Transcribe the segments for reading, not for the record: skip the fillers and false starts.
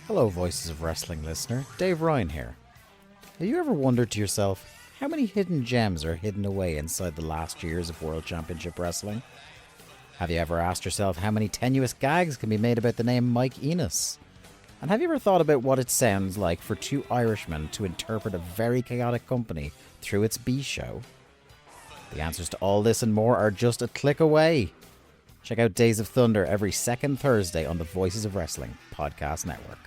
Hello, Voices of Wrestling listener. Dave Ryan here. Have you ever wondered to yourself how many hidden gems are hidden away inside the last years of World Championship Wrestling? Have you ever asked yourself how many tenuous gags can be made about the name Mike Enos? And have you ever thought about what it sounds like for two Irishmen to interpret a very chaotic company through its B show? The answers to all this and more are just a click away. Check out Days of Thunder every second Thursday on the Voices of Wrestling podcast network.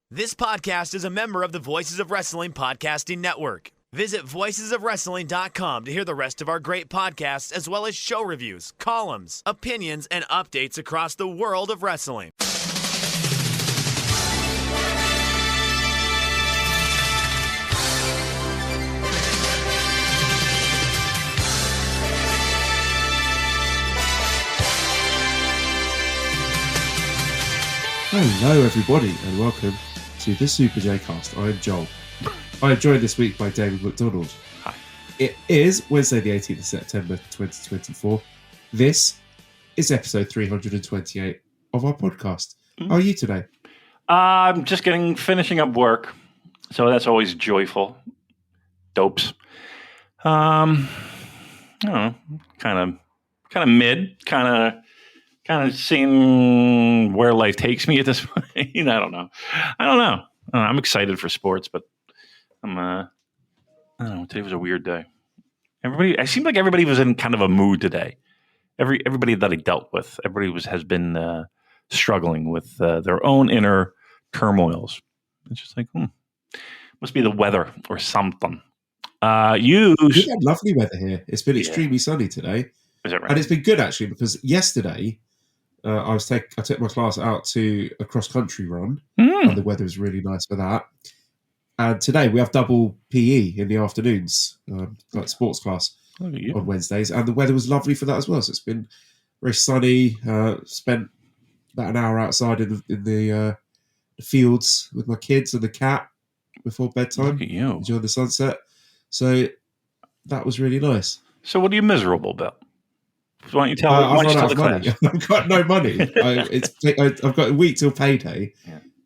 This podcast is a member of the Voices of Wrestling podcasting network. Visit voicesofwrestling.com to hear the rest of our great podcasts, as well as show reviews, columns, opinions, and updates across the world of wrestling. Hello everybody and welcome to the Super J Cast. I am Joel. I am joined this week by David McDonald. Hi. It is Wednesday the 18th of September 2024. This is episode 328 of our podcast. How are you today? I'm just finishing up work, so that's always joyful. Dopes. I don't know, kind of mid, kind of seeing where life takes me at this point. I don't know. I'm excited for sports, but I don't know. Today was a weird day. It seemed like everybody was in kind of a mood today. Everybody that I dealt with, has been struggling with their own inner turmoils. It's just like, must be the weather or something. We've had lovely weather here. It's been extremely sunny today. Is that right? And it's been good actually, because yesterday I took my class out to a cross country run, and the weather was really nice for that. And today we have double PE in the afternoons, like sports class on Wednesdays, and the weather was lovely for that as well. So it's been very sunny. Spent about an hour outside in the fields with my kids and the cat before bedtime. Look at you. Enjoying the sunset. So that was really nice. So what are you miserable about? Why don't you tell the class? I've got no money. I've got a week till payday,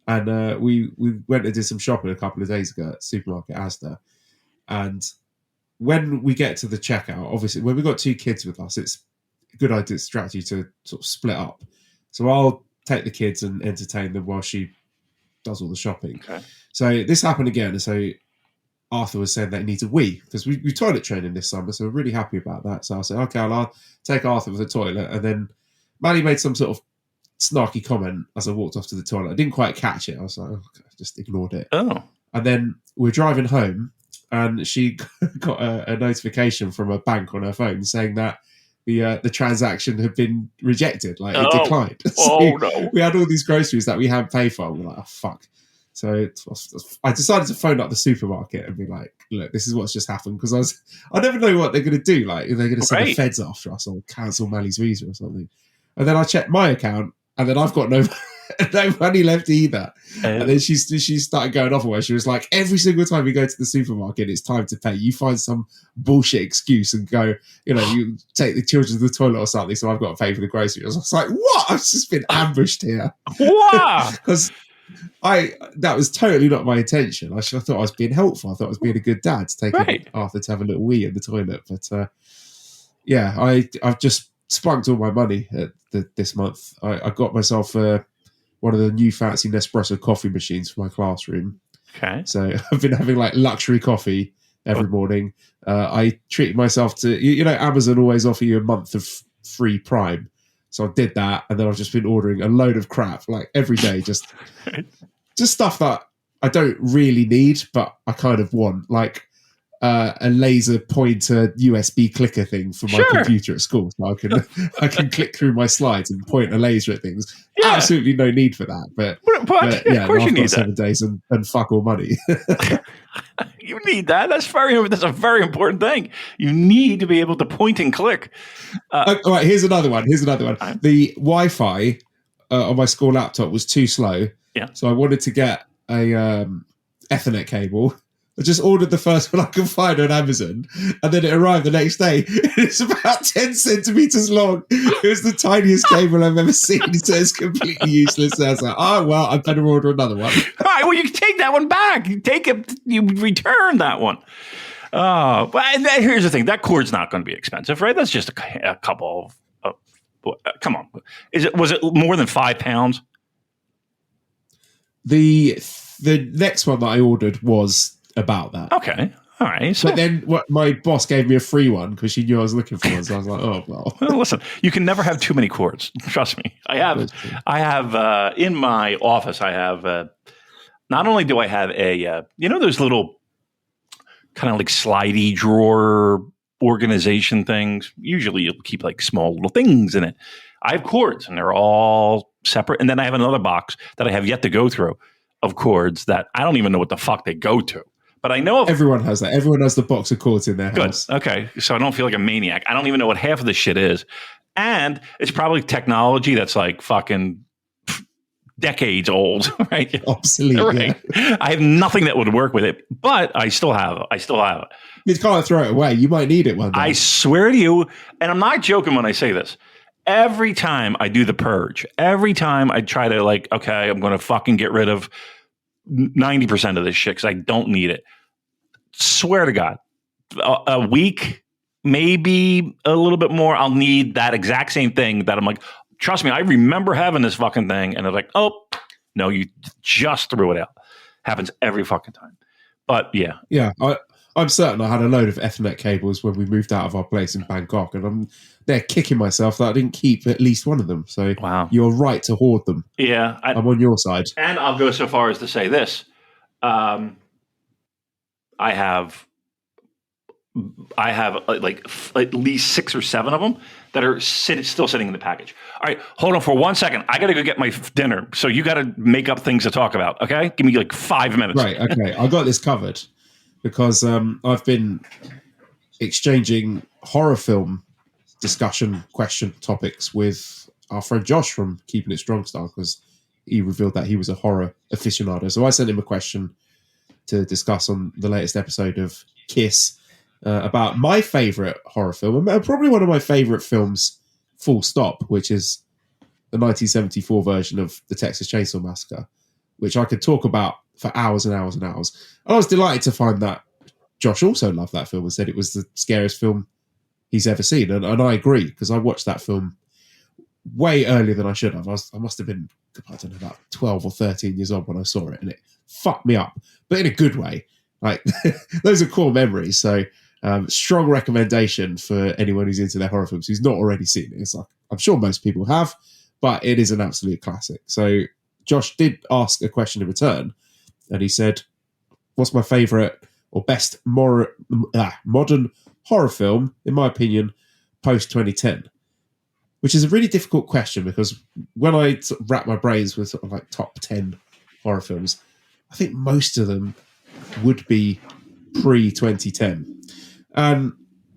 and we went and did some shopping a couple of days ago at supermarket Asda. And when we get to the checkout, obviously, when we've got two kids with us, it's a good idea strategy to sort of split up. So I'll take the kids and entertain them while she does all the shopping. Okay. So this happened again, and so Arthur was saying that he needs a wee, because we toilet training this summer, so we're really happy about that. So I said, okay, I'll take Arthur to the toilet. And then Maddie made some sort of snarky comment as I walked off to the toilet. I didn't quite catch it. I was like, okay, just ignored it. Oh. And then we're driving home, and she got a notification from a bank on her phone saying that the transaction had been rejected, like it declined. So no. We had all these groceries that we hadn't paid for. We're like, oh, fuck. So I decided to phone up the supermarket and be like, look, this is what's just happened, because I never know what they're going to do. Like, if they're going to send the feds after us or cancel Mally's visa or something. And then I checked my account, and then I've got no money left either. And then she started going off where she was like, every single time we go to the supermarket, it's time to pay. You find some bullshit excuse and go, you take the children to the toilet or something, so I've got to pay for the groceries. I was like, what? I've just been ambushed here. Wow. Because that was totally not my intention. I thought I was being helpful. I thought I was being a good dad to take Arthur to have a little wee in the toilet. But I've just spunked all my money this month. I got myself one of the new fancy Nespresso coffee machines for my classroom. Okay. So I've been having like luxury coffee every morning. I treated myself to, Amazon always offer you a month of free Prime. So I did that, and then I've just been ordering a load of crap like every day, just stuff that I don't really need, but I kind of want, like a laser pointer USB clicker thing for my computer at school, so I can click through my slides and point a laser at things. Yeah. Absolutely no need for that, but of course you need 7 days and fuck all money. You need that. That's a very important thing. You need to be able to point and click. All right, here's another one. The Wi-Fi on my school laptop was too slow. Yeah. So I wanted to get a Ethernet cable. I just ordered the first one I could find on Amazon, and then it arrived the next day. It's about 10 centimeters long. It was the tiniest cable I've ever seen, so it's completely useless. And I was like, oh, well, I better order another one. All right, well, you can take that one back. You take it, you return that one. Oh, but here's the thing. That cord's not going to be expensive, right? That's just a couple of come on. Was it more than £5? The next one that I ordered was about that. Okay. All right. So, but then my boss gave me a free one because she knew I was looking for one. So I was like, oh, well. Well, listen, you can never have too many cords. Trust me. I have in my office, I have, not only do I have those little kind of like slidey drawer organization things. Usually you'll keep like small little things in it. I have cords and they're all separate. And then I have another box that I have yet to go through of cords that I don't even know what the fuck they go to. But I know everyone has that. Everyone has the box of cords in their house. Good. Okay. So I don't feel like a maniac. I don't even know what half of this shit is. And it's probably technology that's like fucking decades old, right? Obsolete. Right. Yeah. I have nothing that would work with it, but I still have it. You can't throw it away. You might need it one day. I swear to you, and I'm not joking when I say this. Every time I do the purge, every time I try to like, okay, I'm going to fucking get rid of 90% of this shit because I don't need it. Swear to God, a week, maybe a little bit more, I'll need that exact same thing that I'm like, trust me, I remember having this fucking thing. And I was like, oh, no, you just threw it out. Happens every fucking time. But yeah. Yeah, I'm certain I had a load of Ethernet cables when we moved out of our place in Bangkok, and I'm there kicking myself that I didn't keep at least one of them. So wow. You're right to hoard them. Yeah. I'm on your side. And I'll go so far as to say this. I have like at least 6 or 7 of them that are still sitting in the package. All right, hold on for 1 second. I got to go get my dinner. So you got to make up things to talk about, okay? Give me like 5 minutes. Right, okay. I got this covered because I've been exchanging horror film discussion question topics with our friend Josh from Keeping It Strong Style because he revealed that he was a horror aficionado. So I sent him a question to discuss on the latest episode of Kiss about my favourite horror film, and probably one of my favourite films, full stop, which is the 1974 version of the Texas Chainsaw Massacre, which I could talk about for hours and hours and hours. And I was delighted to find that Josh also loved that film and said it was the scariest film he's ever seen. And I agree, because I watched that film way earlier than I should have. I must have been, I don't know, about 12 or 13 years old when I saw it, and it fucked me up, but in a good way. Like, those are core memories. So strong recommendation for anyone who's into their horror films who's not already seen it. It's like, I'm sure most people have, but it is an absolute classic. So Josh did ask a question in return, and he said, what's my favourite or best modern horror film, in my opinion, post-2010? Which is a really difficult question, because when I wrap my brains with sort of like top 10 horror films, I think most of them would be pre-2010. And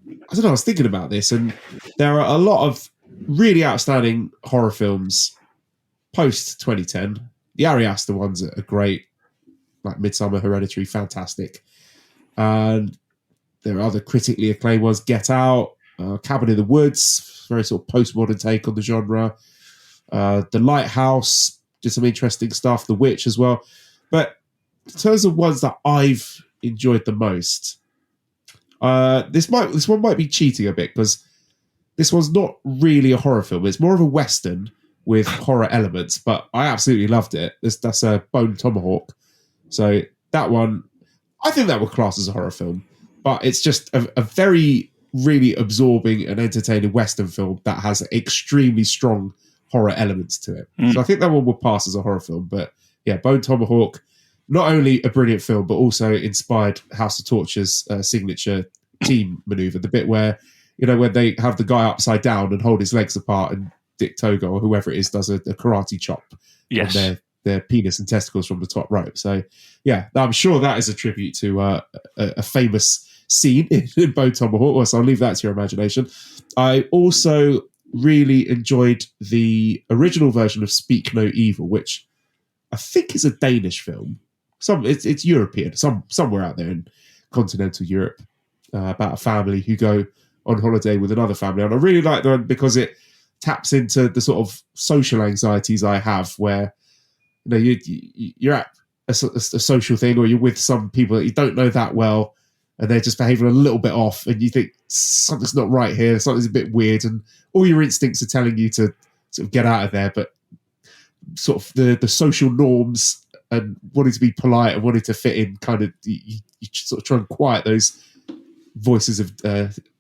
I don't know, I was thinking about this, and there are a lot of really outstanding horror films post-2010. The Ari Aster ones are great, like Midsommar, Hereditary, fantastic. And there are other critically acclaimed ones, Get Out, Cabin in the Woods, very sort of postmodern take on the genre. The Lighthouse, did some interesting stuff. The Witch as well. But in terms of ones that I've enjoyed the most, this one might be cheating a bit, because this one's not really a horror film. It's more of a Western with horror elements, but I absolutely loved it. That's a Bone Tomahawk. So that one, I think that would class as a horror film, but it's just a very, really absorbing and entertaining Western film that has extremely strong horror elements to it. So I think that one would pass as a horror film. But yeah, Bone Tomahawk, not only a brilliant film, but also inspired House of Torture's signature team maneuver, the bit where, you know, when they have the guy upside down and hold his legs apart, and Dick Togo or whoever it is does a karate chop on their penis and testicles from the top rope. So yeah, I'm sure that is a tribute to a famous scene in Bone Tomahawk, so I'll leave that to your imagination. I also really enjoyed the original version of Speak No Evil, which I think is a Danish film. it's European, somewhere out there in continental Europe, about a family who go on holiday with another family. And I really like that because it taps into the sort of social anxieties I have, where you're at a social thing, or you're with some people that you don't know that well, and they're just behaving a little bit off, and you think something's not right here, something's a bit weird, and all your instincts are telling you to sort of get out of there. But sort of the social norms and wanting to be polite and wanting to fit in, kind of you sort of try and quiet those voices of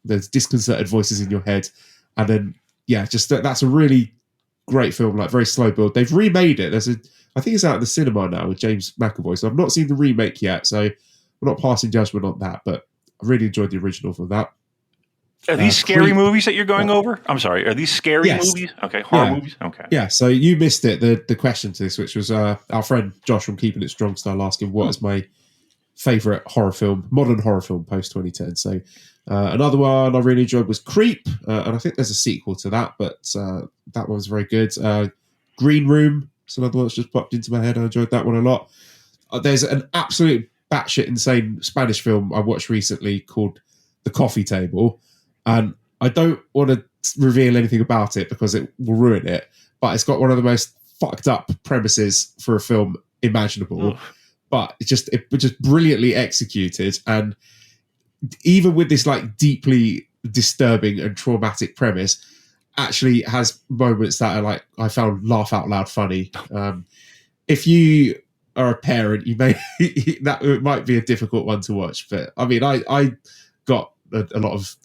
those disconcerted voices in your head. And then just that's a really great film, like very slow build. They've remade it. I think it's out at the cinema now with James McAvoy. So I've not seen the remake yet, so we're not passing judgment on that. But I really enjoyed the original for that. Are these scary movies that you're going over? I'm sorry. Are these scary movies? Okay, horror movies. Okay. Yeah. So you missed it. The question to this, which was our friend Josh from Keeping It Strong style, asking what is my favorite modern horror film post 2010. So another one I really enjoyed was Creep, and I think there's a sequel to that, but that one was very good. Green Room. It's another one that's just popped into my head. I enjoyed that one a lot. There's an absolute batshit insane Spanish film I watched recently called The Coffee Table, and I don't want to reveal anything about it because it will ruin it, but it's got one of the most fucked up premises for a film imaginable. But it just brilliantly executed, and even with this like deeply disturbing and traumatic premise, actually has moments that are like I found laugh out loud funny. If you are a parent, you may it might be a difficult one to watch, but I mean, I got a lot of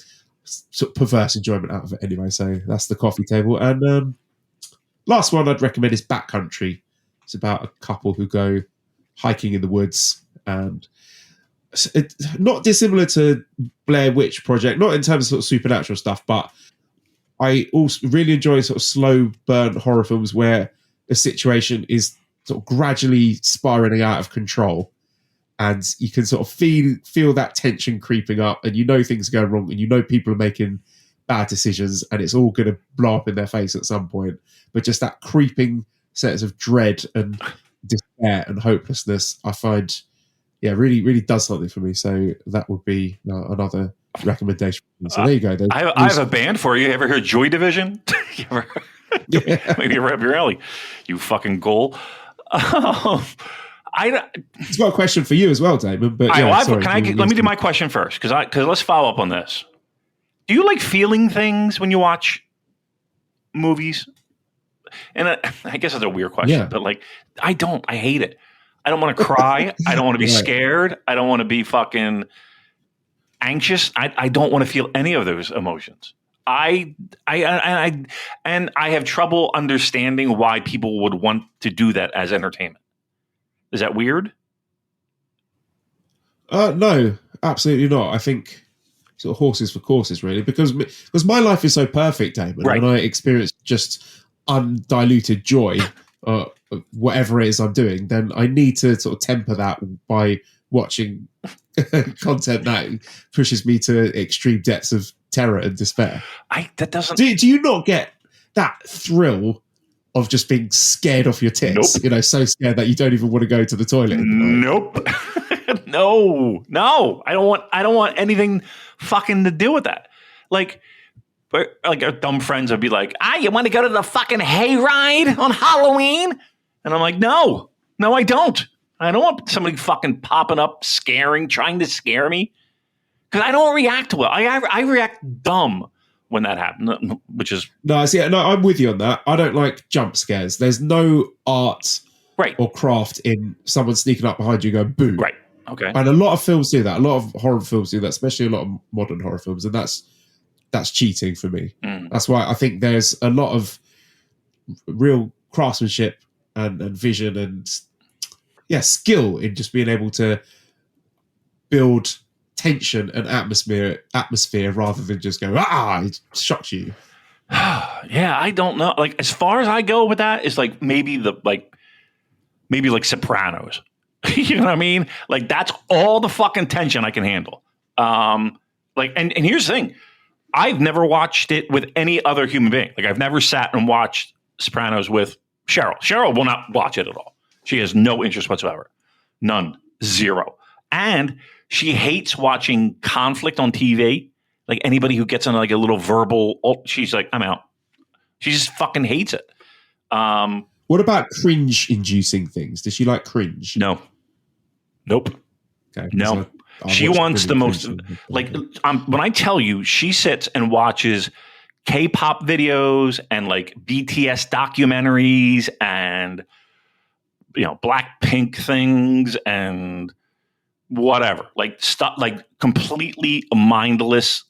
sort of perverse enjoyment out of it anyway. So that's The Coffee Table. And last one I'd recommend is Backcountry. It's about a couple who go hiking in the woods, and it's not dissimilar to Blair Witch Project, not in terms of sort of supernatural stuff, but I also really enjoy sort of slow burn horror films where a situation is sort of gradually spiraling out of control, and you can sort of feel that tension creeping up, and things are going wrong, and people are making bad decisions, and it's all going to blow up in their face at some point. But just that creeping sense of dread and despair and hopelessness, I find, really, really does something for me. So that would be another recommendation. So there you go. I have a band for you. Ever heard Joy Division? Maybe you're up your alley, you fucking goal. It's got a question for you as well, Damon. But let me do my question first, because let's follow up on this. Do you like feeling things when you watch movies? And I guess it's a weird question, but like, I don't. I hate it. I don't want to cry. I don't want to be scared. I don't want to be fucking anxious. I don't want to feel any of those emotions. I have trouble understanding why people would want to do that as entertainment. Is that weird? No, absolutely not. I think sort of horses for courses, really, because my life is so perfect, Damon, right. And I experience just undiluted joy, whatever it is I'm doing, then I need to sort of temper that by watching content that pushes me to extreme depths of terror and despair. That doesn't. Do you not get that thrill of just being scared off your tits? Nope. So scared that you don't even want to go to the toilet. Nope. No. I don't want anything fucking to do with that. Like our dumb friends would be like, you want to go to the fucking hayride on Halloween? And I'm like, no, I don't. I don't want somebody fucking popping up, trying to scare me. Because I don't react well. I react dumb when that happens, which is... No, I'm with you on that. I don't like jump scares. There's no art or craft in someone sneaking up behind you going, boo. Right, okay. And a lot of films do that. A lot of horror films do that, especially a lot of modern horror films. And that's cheating for me. That's why I think there's a lot of real craftsmanship and vision and skill in just being able to build tension and atmosphere rather than just go, it shocks you. I don't know. Like, as far as I go with that, it's like maybe like Sopranos. You know what I mean? Like, that's all the fucking tension I can handle. And here's the thing. I've never watched it with any other human being. Like, I've never sat and watched Sopranos with Cheryl. Cheryl will not watch it at all. She has no interest whatsoever. None. Zero. And she hates watching conflict on TV. Like anybody who gets on like a little verbal, she's like, I'm out. She just fucking hates it. What about cringe-inducing things? Does she like cringe? No. Nope. Okay, no. She wants the most, like, when I tell you, she sits and watches K-pop videos and like BTS documentaries and, Blackpink things and whatever, like stuff, like completely mindless,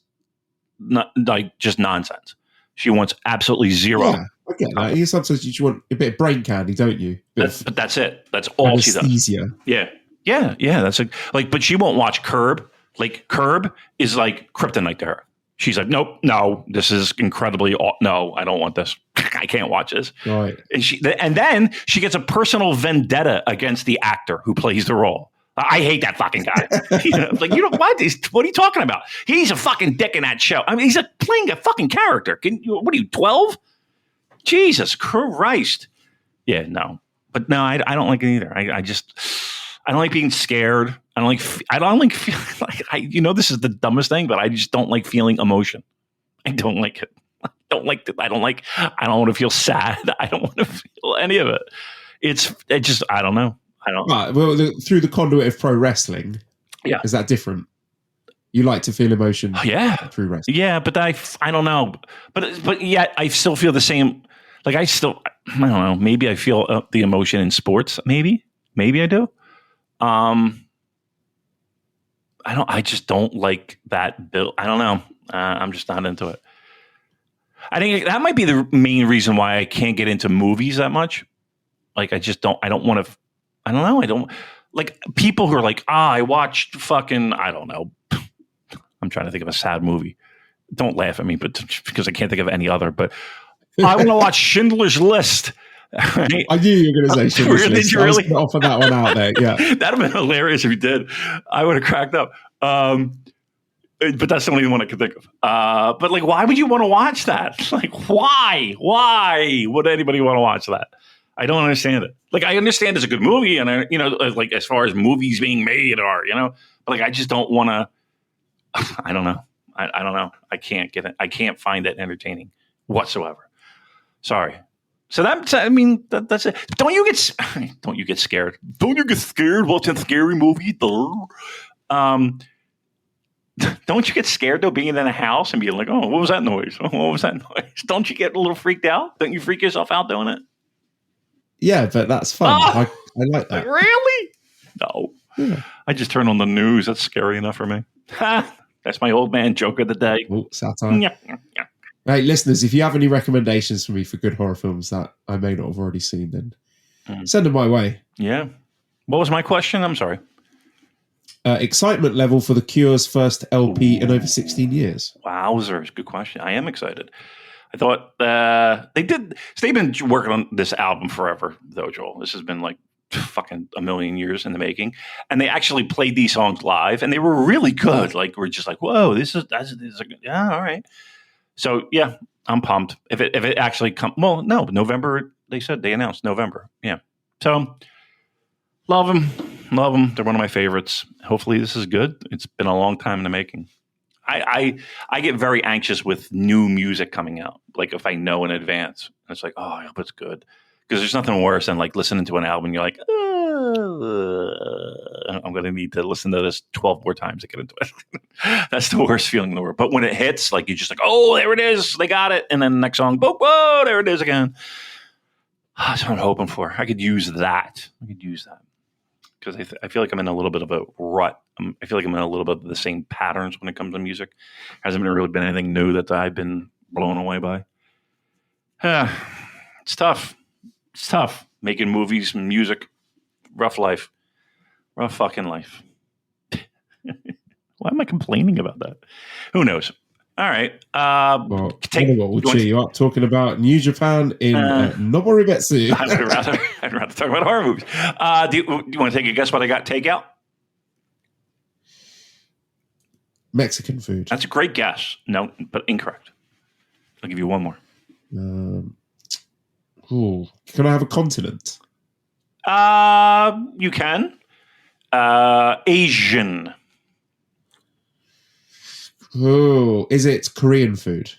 just nonsense. She wants absolutely zero. Yeah, I get that. Sometimes you want a bit of brain candy, don't you? But that's it. That's all she does. Yeah. That's but she won't watch Curb. Like Curb is like kryptonite to her. She's like, nope, no, this is incredibly, no, I don't want this. I can't watch this. Right. And then she gets a personal vendetta against the actor who plays the role. I hate that fucking guy. What? What are you talking about? He's a fucking dick in that show. I mean, he's playing a fucking character. What are you, 12? Jesus Christ. Yeah, no. But no, I don't like it either. I don't like being scared. I don't like feeling like this is the dumbest thing, but I just don't like feeling emotion. I don't like it. I don't want to feel sad. I don't want to feel any of it. It just, I don't know. Right, well, through the conduit of pro wrestling, is that different? You like to feel emotion, through wrestling. Yeah, but I don't know, but yet I still feel the same. Like I don't know. Maybe I feel the emotion in sports. Maybe I do. I just don't like that bill. I don't know. I'm just not into it. I think that might be the main reason why I can't get into movies that much. Like I don't want to. I don't know. I don't like people who are like, I watched fucking, I don't know. I'm trying to think of a sad movie. Don't laugh at me, but because I can't think of any other. But I want to watch Schindler's List. Right? I knew you were going to say Schindler's List. Did you really? I was offer that one out there. Yeah, that'd have been hilarious if you did. I would have cracked up. But that's the only one I could think of. But like, why would you want to watch that? Like, why? Why would anybody want to watch that? I don't understand it. Like, I understand it's a good movie, and like as far as movies being made are, but like I just don't want to. I don't know. I don't know. I can't get it. I can't find it entertaining whatsoever. Sorry. So that's it. Don't you get scared? Don't you get scared watching a scary movie? Don't you get scared though being in a house and being like, oh, what was that noise? Oh, what was that noise? Don't you get a little freaked out? Don't you freak yourself out doing it? Yeah, but that's fun. I like that. Really? No. Yeah. I just turn on the news. That's scary enough for me. That's my old man joke of the day. Oh, satire. Yeah. Hey, listeners, if you have any recommendations for me for good horror films that I may not have already seen, then send them my way. Yeah. What was my question? I'm sorry. Excitement level for The Cure's first LP in over 16 years. Wowzers. Good question. I am excited. I thought they've been working on this album forever, though, Joel. This has been like fucking a million years in the making. And they actually played these songs live, and they were really good. Like, we're just like, whoa, this is yeah, all right. So, yeah, I'm pumped. If it actually comes, well, no, November, they announced November. Yeah. So, love them. They're one of my favorites. Hopefully this is good. It's been a long time in the making. I get very anxious with new music coming out. Like if I know in advance, it's like, oh, I hope it's good. Because there's nothing worse than like listening to an album. You're like, I'm going to need to listen to this 12 more times to get into it. That's the worst feeling in the world. But when it hits, like you're just like, oh, there it is. They got it. And then the next song, whoa, there it is again. That's what I'm hoping for. I could use that. Because I feel like I'm in a little bit of a rut. I feel like I'm in a little bit of the same patterns when it comes to music. Hasn't really been anything new that I've been blown away by. It's tough. It's tough making movies and music. Rough life. Rough fucking life. Why am I complaining about that? Who knows? All right. We'll cheer you up talking about New Japan in Noboribetsu. I'd rather talk about horror movies. Do you want to take a guess what I got takeout? Mexican food. That's a great guess. No, but incorrect. I'll give you one more. Can I have a continent? You can. Asian. Oh, is it Korean food?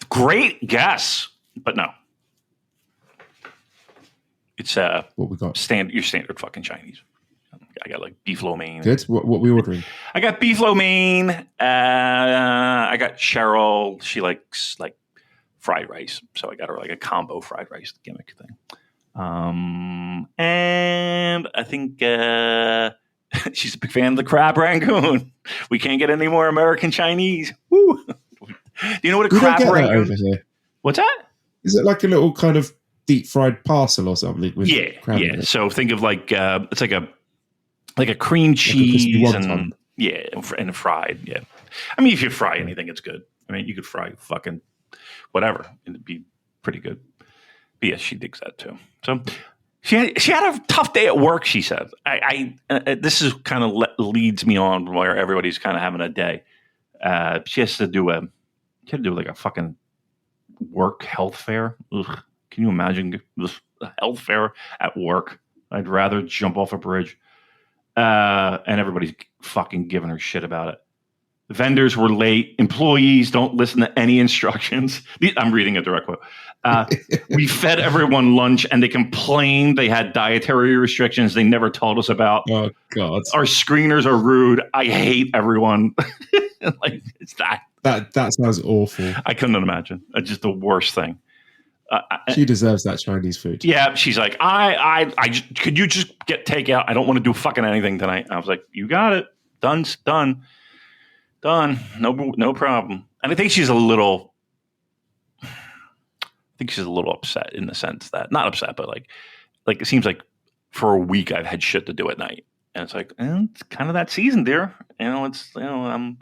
Great guess, but no. It's What we got? your standard fucking Chinese. I got like beef lo mein. Good. What we ordering? I got beef lo mein. I got Cheryl. She likes like fried rice, so I got her like a combo fried rice gimmick thing. And I think she's a big fan of the crab rangoon. We can't get any more American Chinese. Woo. Do you know what a crab rangoon over here? What's that? Is it like a little kind of deep fried parcel or something? With crab in it? So think of like it's like a cream cheese and and fried. Yeah, I mean if you fry anything, it's good. I mean you could fry fucking whatever and it'd be pretty good. But yeah, she digs that too. So she had a tough day at work. She said, "I this is kind of leads me on where everybody's kind of having a day. She has to do like a fucking work health fair. Ugh. Can you imagine this health fair at work? I'd rather jump off a bridge. And everybody's fucking giving her shit about it. Vendors were late. Employees don't listen to any instructions. I'm reading a direct quote. We fed everyone lunch and they complained they had dietary restrictions they never told us about. Oh, God. Our screeners are rude. I hate everyone. Like, it's that. That sounds awful. I couldn't imagine. It's just the worst thing. She deserves that Chinese food. Yeah, she's like, I could you just get takeout? I don't want to do fucking anything tonight. I was like, you got it. Done. No problem. And I think she's a little upset in the sense that, not upset, but like it seems like for a week I've had shit to do at night. And it's like, it's kind of that season, dear. I'm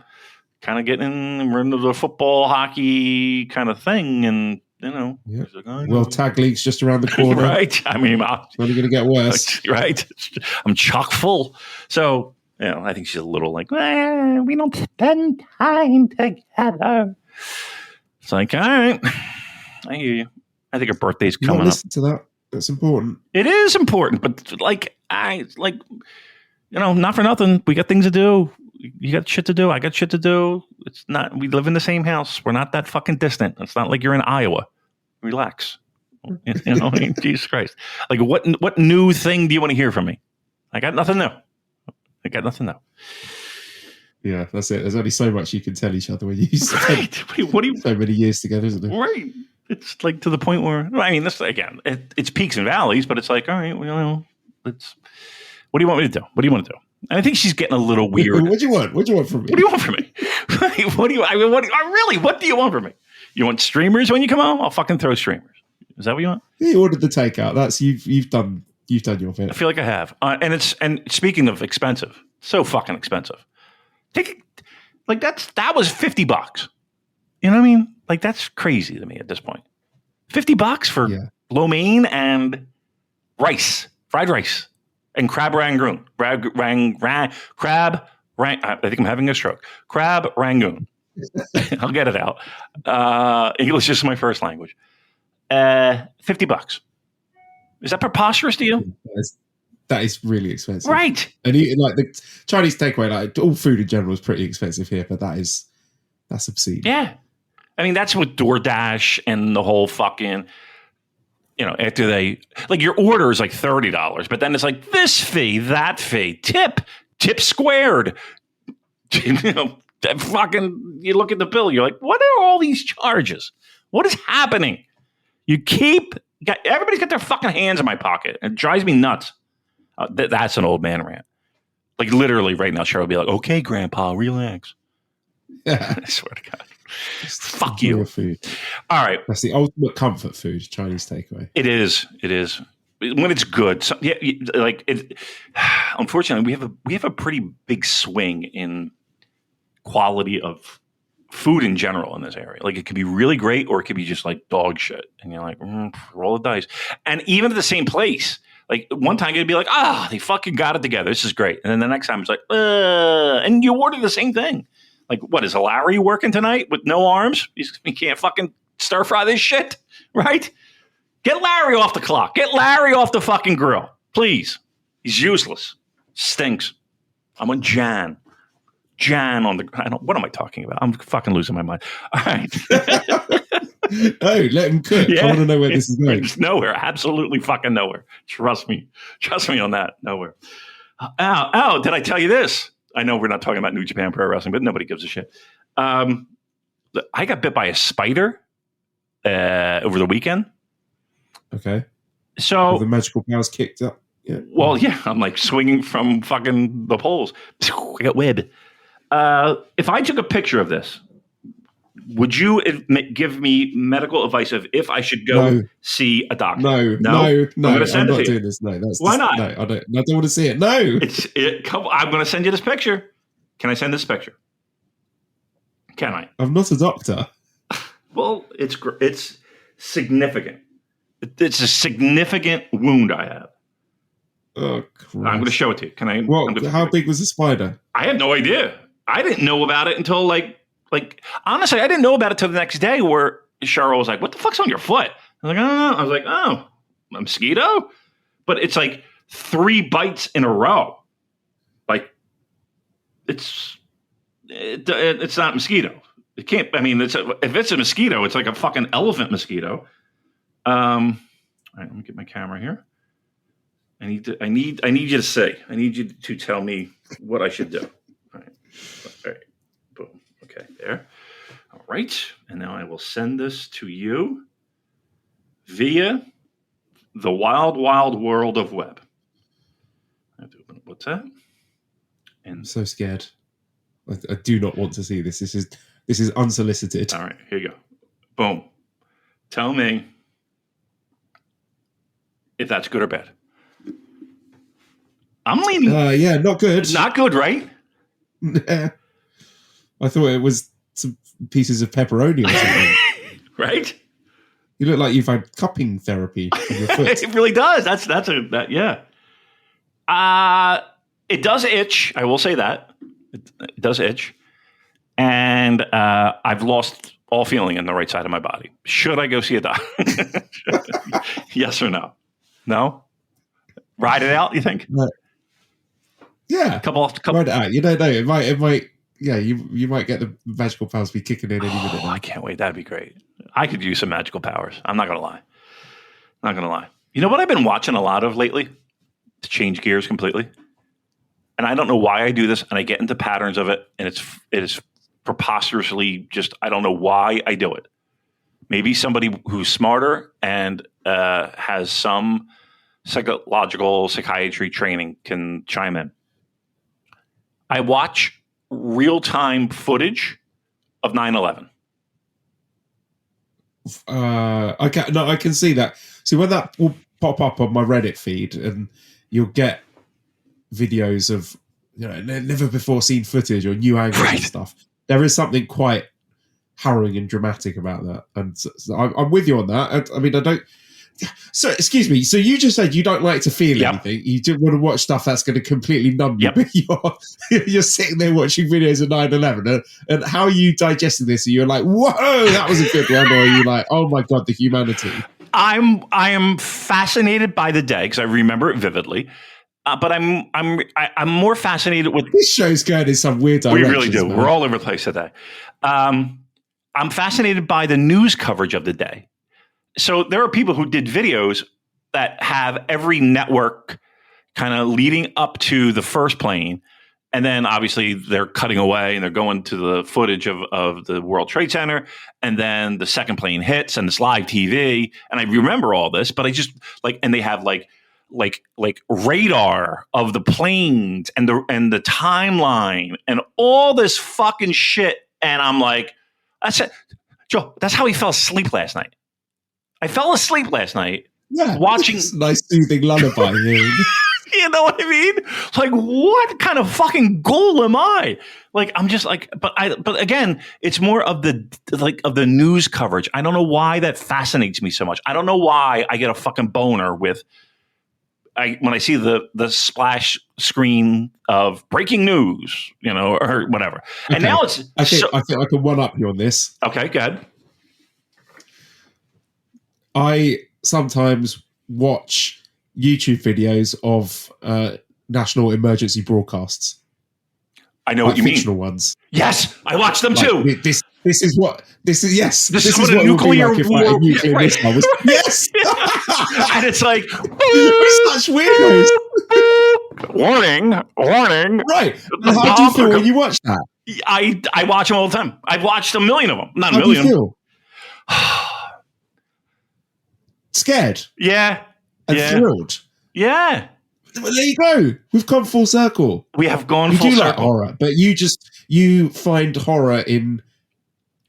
kind of we're into the football, hockey kind of thing. And, yeah. Like, well, tag league's just around the corner. Right. I mean, it's only going to get worse. Right. I'm chock full. So, I think she's a little like, we don't spend time together. It's like, all right. I hear you. I think her birthday's coming up. Listen to that. That's important. It is important, but not for nothing. We got things to do. You got shit to do. I got shit to do. It's not, we live in the same house. We're not that fucking distant. It's not like you're in Iowa. Relax. Jesus Christ. Like what new thing do you want to hear from me? I got nothing new. Yeah, that's it. There's only so much you can tell each other when you right. Wait, what do you? So many years together, isn't it? Right. It's like to the point where this again. It's peaks and valleys, but it's like, all right, let's. What do you want me to do? What do you want to do? And I think she's getting a little weird. What do you want? What do you want from me? What do you want from me? What do you want from me? You want streamers when you come home? I'll fucking throw streamers. Is that what you want? You ordered the takeout. That's you've done your bit. I feel like I have. And speaking of expensive, so fucking expensive. That was $50. You know what I mean? Like that's crazy to me at this point. $50 for lo mein and rice, fried rice, and crab rangoon. I think I'm having a stroke. Crab rangoon. I'll get it out. English is my first language. $50. Is that preposterous to you? That is really expensive, right? And like the Chinese takeaway, like all food in general is pretty expensive here, but that's obscene. Yeah, I mean that's with DoorDash and the whole fucking, after they like your order is like $30, but then it's like this fee, that fee, tip squared. Fucking, you look at the bill, you're like, what are all these charges? What is happening? Everybody's got their fucking hands in my pocket. It drives me nuts. That's an old man rant. Like literally right now, Cheryl will be like, okay, Grandpa, relax. Yeah. I swear to God. Fuck you. Food. All right. That's the ultimate comfort food, Chinese takeaway. It is. When it's good. So, unfortunately, we have a pretty big swing in quality of food in general in this area. Like it could be really great or it could be just like dog shit. And you're like, roll the dice. And even at the same place, like one time you'd be like, they fucking got it together. This is great. And then the next time it's like, and you order the same thing. Like, what is Larry working tonight with no arms? He can't fucking stir fry this shit, right? Get Larry off the clock. Get Larry off the fucking grill, please. He's useless. Stinks. I'm on Jan. Jan on the. What am I talking about? I'm fucking losing my mind. All right. Oh, let him cook. Yeah. I want to know where this is going. It's nowhere. Absolutely fucking nowhere. Trust me. Trust me on that. Nowhere. Did I tell you this? I know we're not talking about New Japan Pro Wrestling, but nobody gives a shit. I got bit by a spider over the weekend. Okay. So the magical powers kicked up. Yeah. Well, yeah, I'm like swinging from fucking the poles. I got web. If I took a picture of this, would you give me medical advice of if I should go see a doctor? No. I'm not doing this. No, that's why not? No, I don't want to see it. No, I'm going to send you this picture. Can I send this picture? Can I? I'm not a doctor. Well, it's significant. It's a significant wound I have. Oh, Christ. I'm going to show it to you. Can I? Well, how big was the spider? I had no idea. I didn't know about it until like honestly, I didn't know about it till the next day where Cheryl was like, "What the fuck's on your foot?" I was like, "I don't know." I was like, "Oh, a mosquito?" But it's like 3 bites in a row. Like it's not mosquito. It can't. I mean, if it's a mosquito, it's like a fucking elephant mosquito. All right, let me get my camera here. I need you to say. I need you to tell me what I should do. All right. Boom. Okay, there. All right. And now I will send this to you via the wild, wild world of web. I have to open up WhatsApp. And I'm so scared. I do not want to see this. This is unsolicited. All right, here you go. Boom. Tell me if that's good or bad. I'm leaning. Yeah, not good. Not good, right? I thought it was some pieces of pepperoni or something. Right? You look like you've had cupping therapy on your foot. It really does. Yeah. It does itch. I will say that. It does itch. And I've lost all feeling in the right side of my body. Should I go see a doctor? Yes or no? No? Ride it out, you think? No. Yeah. Couple. Ride it out. You don't know. It might. Yeah, you might get the magical powers be kicking in any minute. I can't wait. That'd be great. I could use some magical powers. I'm not going to lie. You know what I've been watching a lot of lately? To change gears completely. And I don't know why I do this, and I get into patterns of it, and it is preposterously just, I don't know why I do it. Maybe somebody who's smarter and has some psychiatry training can chime in. I watch real-time footage of 9/11. I can see that. See, when that will pop up on my Reddit feed, and you'll get videos of never before seen footage or new angles and stuff. There is something quite harrowing and dramatic about that, and so I'm with you on that. I mean, I don't. So, excuse me. So you just said you don't like to feel anything. You don't want to watch stuff that's going to completely numb you. But you're sitting there watching videos of 9/11, and how are you digesting this? And you're like, "Whoa, that was a good one," or are you like, "Oh my god, the humanity"? I am fascinated by the day because I remember it vividly. But I'm more fascinated with this show's going in some weird directions. We really do. Man. We're all over the place today. I'm fascinated by the news coverage of the day. So there are people who did videos that have every network kind of leading up to the first plane. And then obviously they're cutting away and they're going to the footage of the World Trade Center. And then the second plane hits and it's live TV. And I remember all this, but I just and they have like radar of the planes and the timeline and all this fucking shit. And I'm like, that's it. Joe, that's how he fell asleep last night. I fell asleep last night watching nice soothing lullaby. You know what I mean? Like, what kind of fucking ghoul am I? Like, I'm just like, but again, it's more of the news coverage. I don't know why that fascinates me so much. I don't know why I get a fucking boner when I see the splash screen of breaking news, or whatever. Okay. And now it's. I think I can one up you on this. Okay, go ahead. I sometimes watch YouTube videos of national emergency broadcasts. I know like what you mean. Fictional ones. Yes, I watched them too. This is what this is. Yes, this is what a it would be nuclear like if war. a nuclear Right. missile was. Yes, And it's like we're such weirdos. warning. Right. And how do you feel when you watch that? I watch them all the time. I've watched a million of them. Not a How million. do you feel? Scared. Yeah. And thrilled. Yeah. Well, there you go. We've come full circle. We have gone You full do circle. like horror, but you find horror in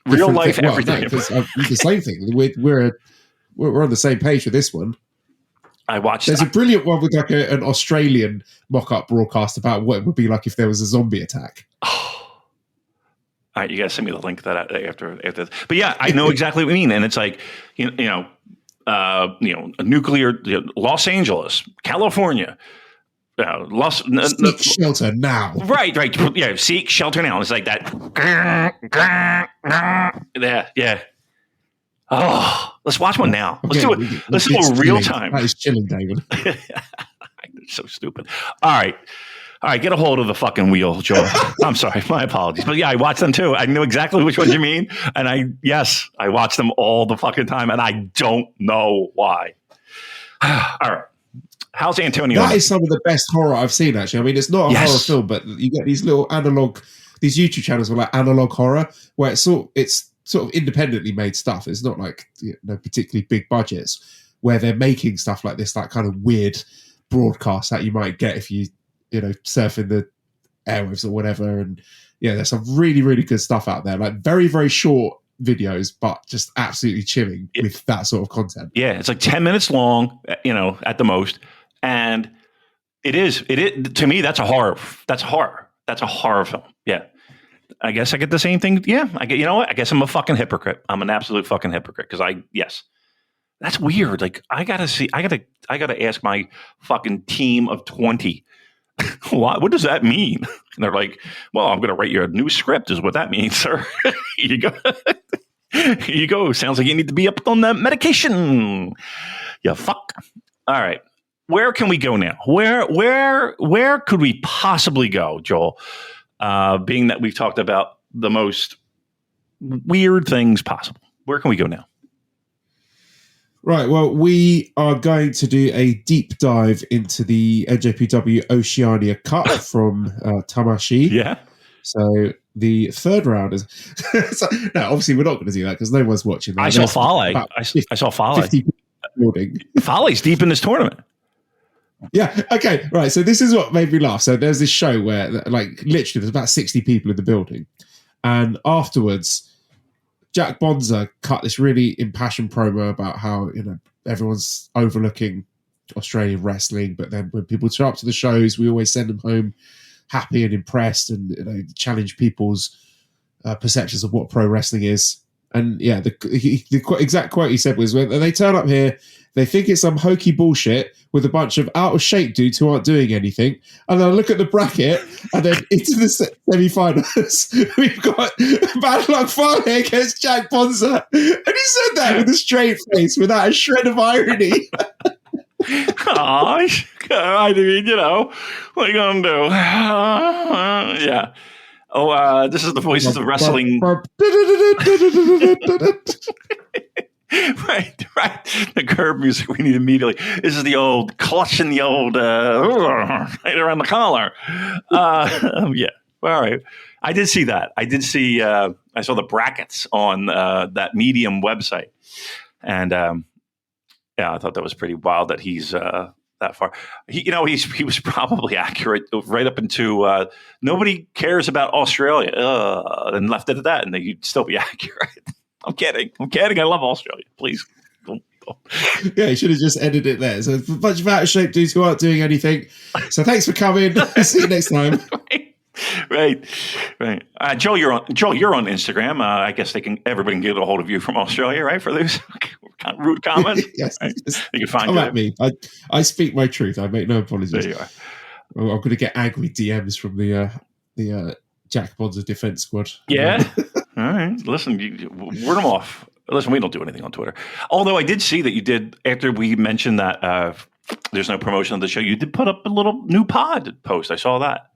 Real life, well, everything. No, the same thing. We're on the same page with this one. I watched. There's a brilliant one with like an Australian mock-up broadcast about what it would be like if there was a zombie attack. All right, you guys send me the link to that after. But yeah, I know exactly what you mean, and it's like a nuclear Los Angeles, California, Seek shelter now. Right. Yeah, seek shelter now. It's like that. Yeah. Oh, let's watch one now. Let's do it. Let's do it real time. That is chilling, David. So stupid. All right, get a hold of the fucking wheel, Joe. I'm sorry, my apologies. But yeah, I watched them too. I knew exactly which ones you mean. And I watch them all the fucking time, and I don't know why. All right. How's Antonio? That is some of the best horror I've seen, actually. I mean, it's not a horror film, but you get these little these YouTube channels with like analog horror, where it's sort of independently made stuff. It's not like particularly big budgets, where they're making stuff like this, like kind of weird broadcast that you might get if you surfing the airwaves or whatever. And yeah, there's some really, really good stuff out there, like very, very short videos, but just absolutely chilling with that sort of content. Yeah, it's like 10 minutes long, at the most. And it is to me, that's a horror film. Yeah. I guess I get the same thing. Yeah. I get, I guess I'm a fucking hypocrite. I'm an absolute fucking hypocrite. That's weird. Like I gotta ask my fucking team of 20. What does that mean? And they're like, well, I'm going to write you a new script is what that means, sir. Here you go. Here you go. Sounds like you need to be up on that medication. Yeah, fuck. All right. Where can we go now? Where could we possibly go, Joel? Being that we've talked about the most weird things possible. Where can we go now? Right. Well, we are going to do a deep dive into the NJPW Oceania Cup from Tamashi. Yeah. So the third round is... no, obviously we're not going to do that because no one's watching that. I saw Fale. I saw Fale. 50 building. Fale's deep in this tournament. Yeah. Okay. Right. So this is what made me laugh. So there's this show where, like, literally, there's about 60 people in the building, and afterwards, Jack Bonza cut this really impassioned promo about how everyone's overlooking Australian wrestling, but then when people turn up to the shows, we always send them home happy and impressed, and challenge people's perceptions of what pro wrestling is. And yeah, the exact quote he said was, when they turn up here, they think it's some hokey bullshit with a bunch of out of shape dudes who aren't doing anything. And then I look at the bracket, and then into the semi-finals, we've got Bad Luck Fale against Jack Bonza. And he said that with a straight face, without a shred of irony. I mean, what are you going to do? Yeah. Oh, this is the Voices of Wrestling. Right. The curb music we need immediately. This is the old clutching the old right around the collar. Yeah. All right. I did see that. I did see. I saw the brackets on that Medium website, and I thought that was pretty wild that he's that far. He was probably accurate right up into nobody cares about Australia, and left it at that, and you'd still be accurate. I'm kidding. I love Australia. Please. Don't. Yeah, he should have just ended it there. So a bunch of out of shape dudes who aren't doing anything. So thanks for coming. See you next time. Right. Joel, you're on Instagram. I guess everybody can get a hold of you from Australia, right? For those rude comments. Yes. Right? You can find come at me. I speak my truth. I make no apologies. There you are. I'm going to get angry DMs from the Jack Bonza defense squad. Yeah. All right. Listen, word them off. Listen, we don't do anything on Twitter. Although I did see that you did, after we mentioned that there's no promotion of the show, you did put up a little new pod post. I saw that.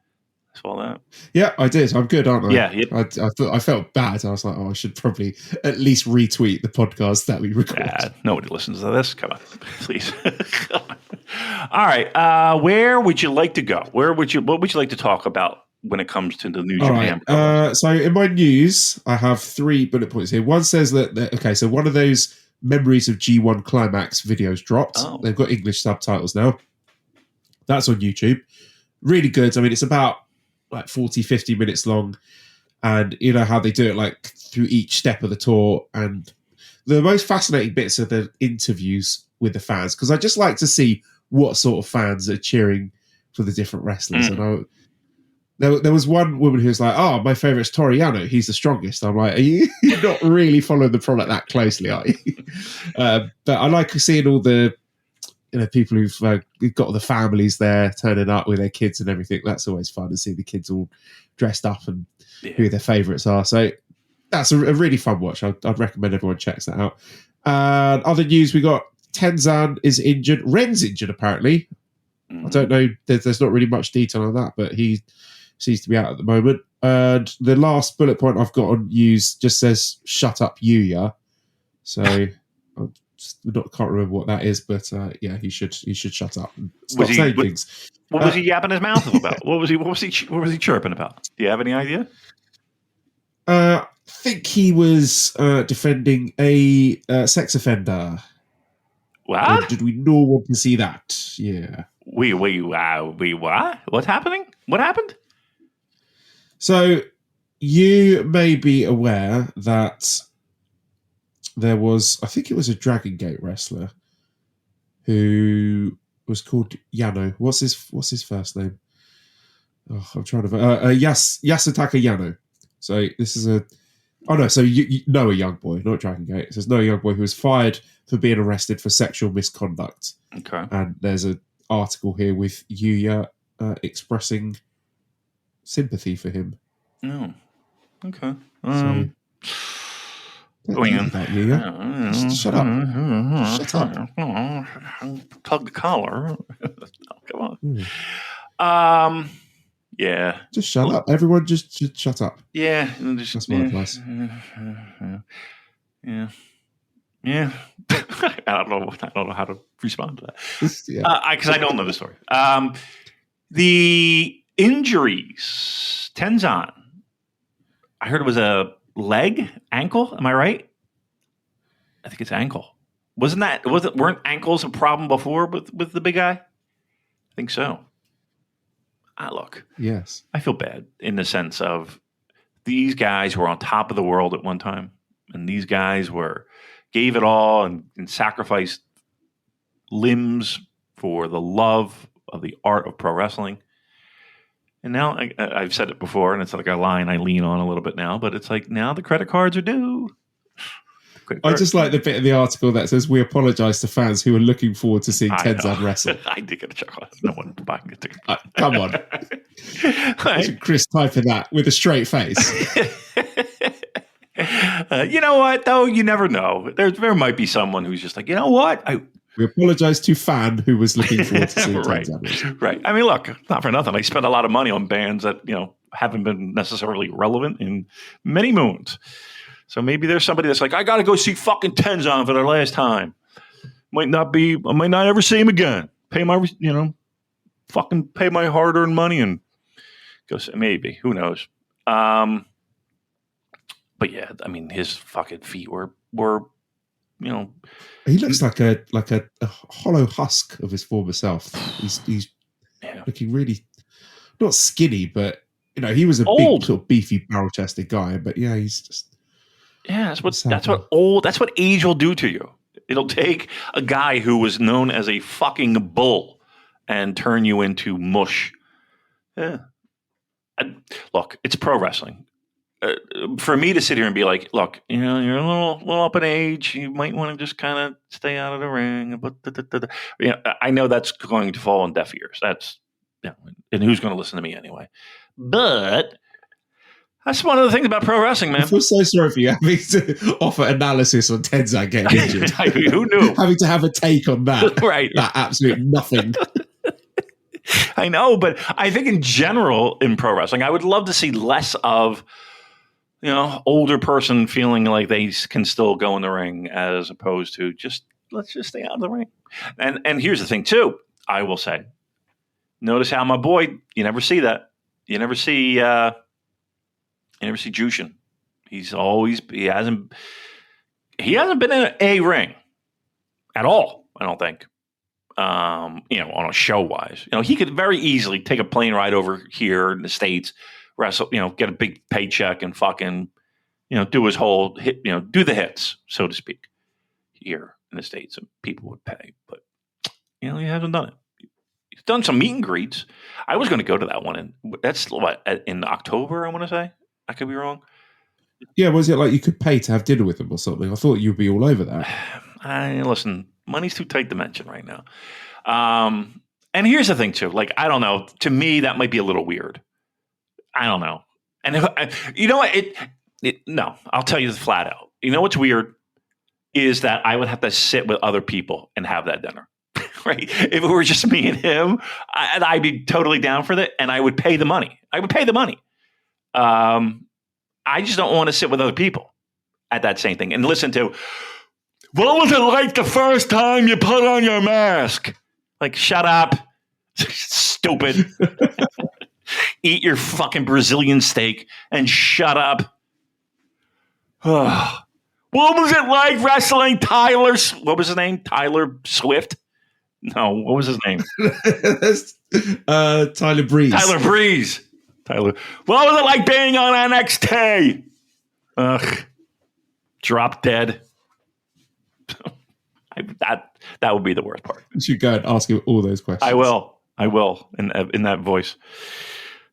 Saw that. Yeah, I did. I'm good, aren't I? Yeah. Yep. I thought I felt bad. I was like, I should probably at least retweet the podcast that we record. Nobody listens to this. Come on, please. Come on. All right. Where would you like to go? What would you like to talk about when it comes to the New Japan? Right. So in my news, I have 3 bullet points here. One says that so one of those Memories of G1 Climax videos dropped. Oh. They've got English subtitles now. That's on YouTube. Really good. I mean, it's about like 40, 50 minutes long. And you know how they do it like through each step of the tour. And the most fascinating bits are the interviews with the fans, because I just like to see what sort of fans are cheering for the different wrestlers. And there was one woman who was like, "Oh, my favourite's Toru Yano. He's the strongest." I'm like, you're not really following the product that closely, are you? But I like seeing all the people who've got the families there turning up with their kids and everything. That's always fun to see the kids all dressed up and who their favourites are. So that's a really fun watch. I'd recommend everyone checks that out. Other news, we got Tenzan is injured. Ren's injured, apparently. I don't know. There's not really much detail on that, but he seems to be out at the moment. And the last bullet point I've got on news just says, "Shut up, Yuya." So I can't remember what that is, but yeah, he should shut up and stop saying things. What was he yapping his mouth about? What was he chirping about? Do you have any idea? I think he was defending a sex offender. What? Or did we not want to see that? Yeah. We what? What's happening? What happened? So you may be aware that there was, I think it was a Dragon Gate wrestler who was called Yano. What's his first name? Oh, I'm trying to. Yasutaka Yano. So this is so you Noah Youngboy, not Dragon Gate. It says Noah Youngboy, who was fired for being arrested for sexual misconduct. Okay. And there's an article here with Yuya expressing sympathy for him. Oh, okay. Shut up. Shut up. Tug the collar. Oh, come on. Yeah. Just shut up. Everyone just shut up. Yeah. That's my advice. Yeah. Yeah. I don't know how to respond to that. Because I don't know the story. The injuries. Tenzan. I heard it was a leg, ankle. Am I right? I think it's ankle. Weren't ankles a problem before with the big guy? I think so. Look. Yes. I feel bad in the sense of these guys were on top of the world at one time, and these guys gave it all and sacrificed limbs for the love of the art of pro wrestling. And now I've said it before, and it's like a line I lean on a little bit now, but it's like now the credit cards are due. I just like the bit of the article that says, "We apologise to fans who are looking forward to seeing Tenzan wrestle." I did get a chuckle. No one buying a ticket. Come on. Chris typing that with a straight face. You know what, though? You never know. There might be someone who's just like, you know what? We apologise to fan who was looking forward to seeing Tenzan wrestle. Right. I mean, look, not for nothing. I spent a lot of money on bands that, haven't been necessarily relevant in many moons. So maybe there's somebody that's like, I got to go see fucking Tenzan for the last time. I might not ever see him again. Pay my, fucking pay my hard-earned money and go see, maybe. Who knows? But yeah, I mean, his fucking feet were. He looks like a hollow husk of his former self. He's looking really not skinny, but he was a big sort of beefy barrel-chested guy. But yeah, he's just. Yeah, that's what age will do to you. It'll take a guy who was known as a fucking bull and turn you into mush. Yeah. Look, it's pro wrestling. For me to sit here and be like, look, you're a little up in age. You might want to just kind of stay out of the ring. But I know that's going to fall on deaf ears. That's and who's going to listen to me anyway? But that's one of the things about pro wrestling, man. I feel so sorry for you having to offer analysis on Tenzan getting injured. Who knew? Having to have a take on that. Right. That absolute nothing. I know, but I think in general in pro wrestling, I would love to see less of, older person feeling like they can still go in the ring as opposed to let's just stay out of the ring. And here's the thing too, I will say, notice how my boy, you never see that. You never see Jushin. He hasn't been in a ring at all, I don't think. On a show wise, he could very easily take a plane ride over here in the States, wrestle, get a big paycheck and fucking, do his whole hit, do the hits, so to speak, here in the States, and people would pay. But, he hasn't done it. He's done some meet and greets. I was going to go to that one, and that's in October, I want to say. I could be wrong. Yeah, was it like you could pay to have dinner with them or something? I thought you'd be all over that. Listen, money's too tight to mention right now. And here's the thing too. Like, I don't know. To me, that might be a little weird. I don't know. And you know what? No, I'll tell you flat out. You know what's weird is that I would have to sit with other people and have that dinner. Right? If it were just me and him, I'd be totally down for that, and I would pay the money. I just don't want to sit with other people at that same thing and listen to, what was it like the first time you put on your mask? Like, shut up. Stupid. Eat your fucking Brazilian steak and shut up. What was it like wrestling what was his name? Tyler Swift? No, what was his name? Tyler Breeze. Tyler. What was it like being on NXT? Ugh. Drop dead. That would be the worst part. You should go and ask him all those questions. I will in that voice.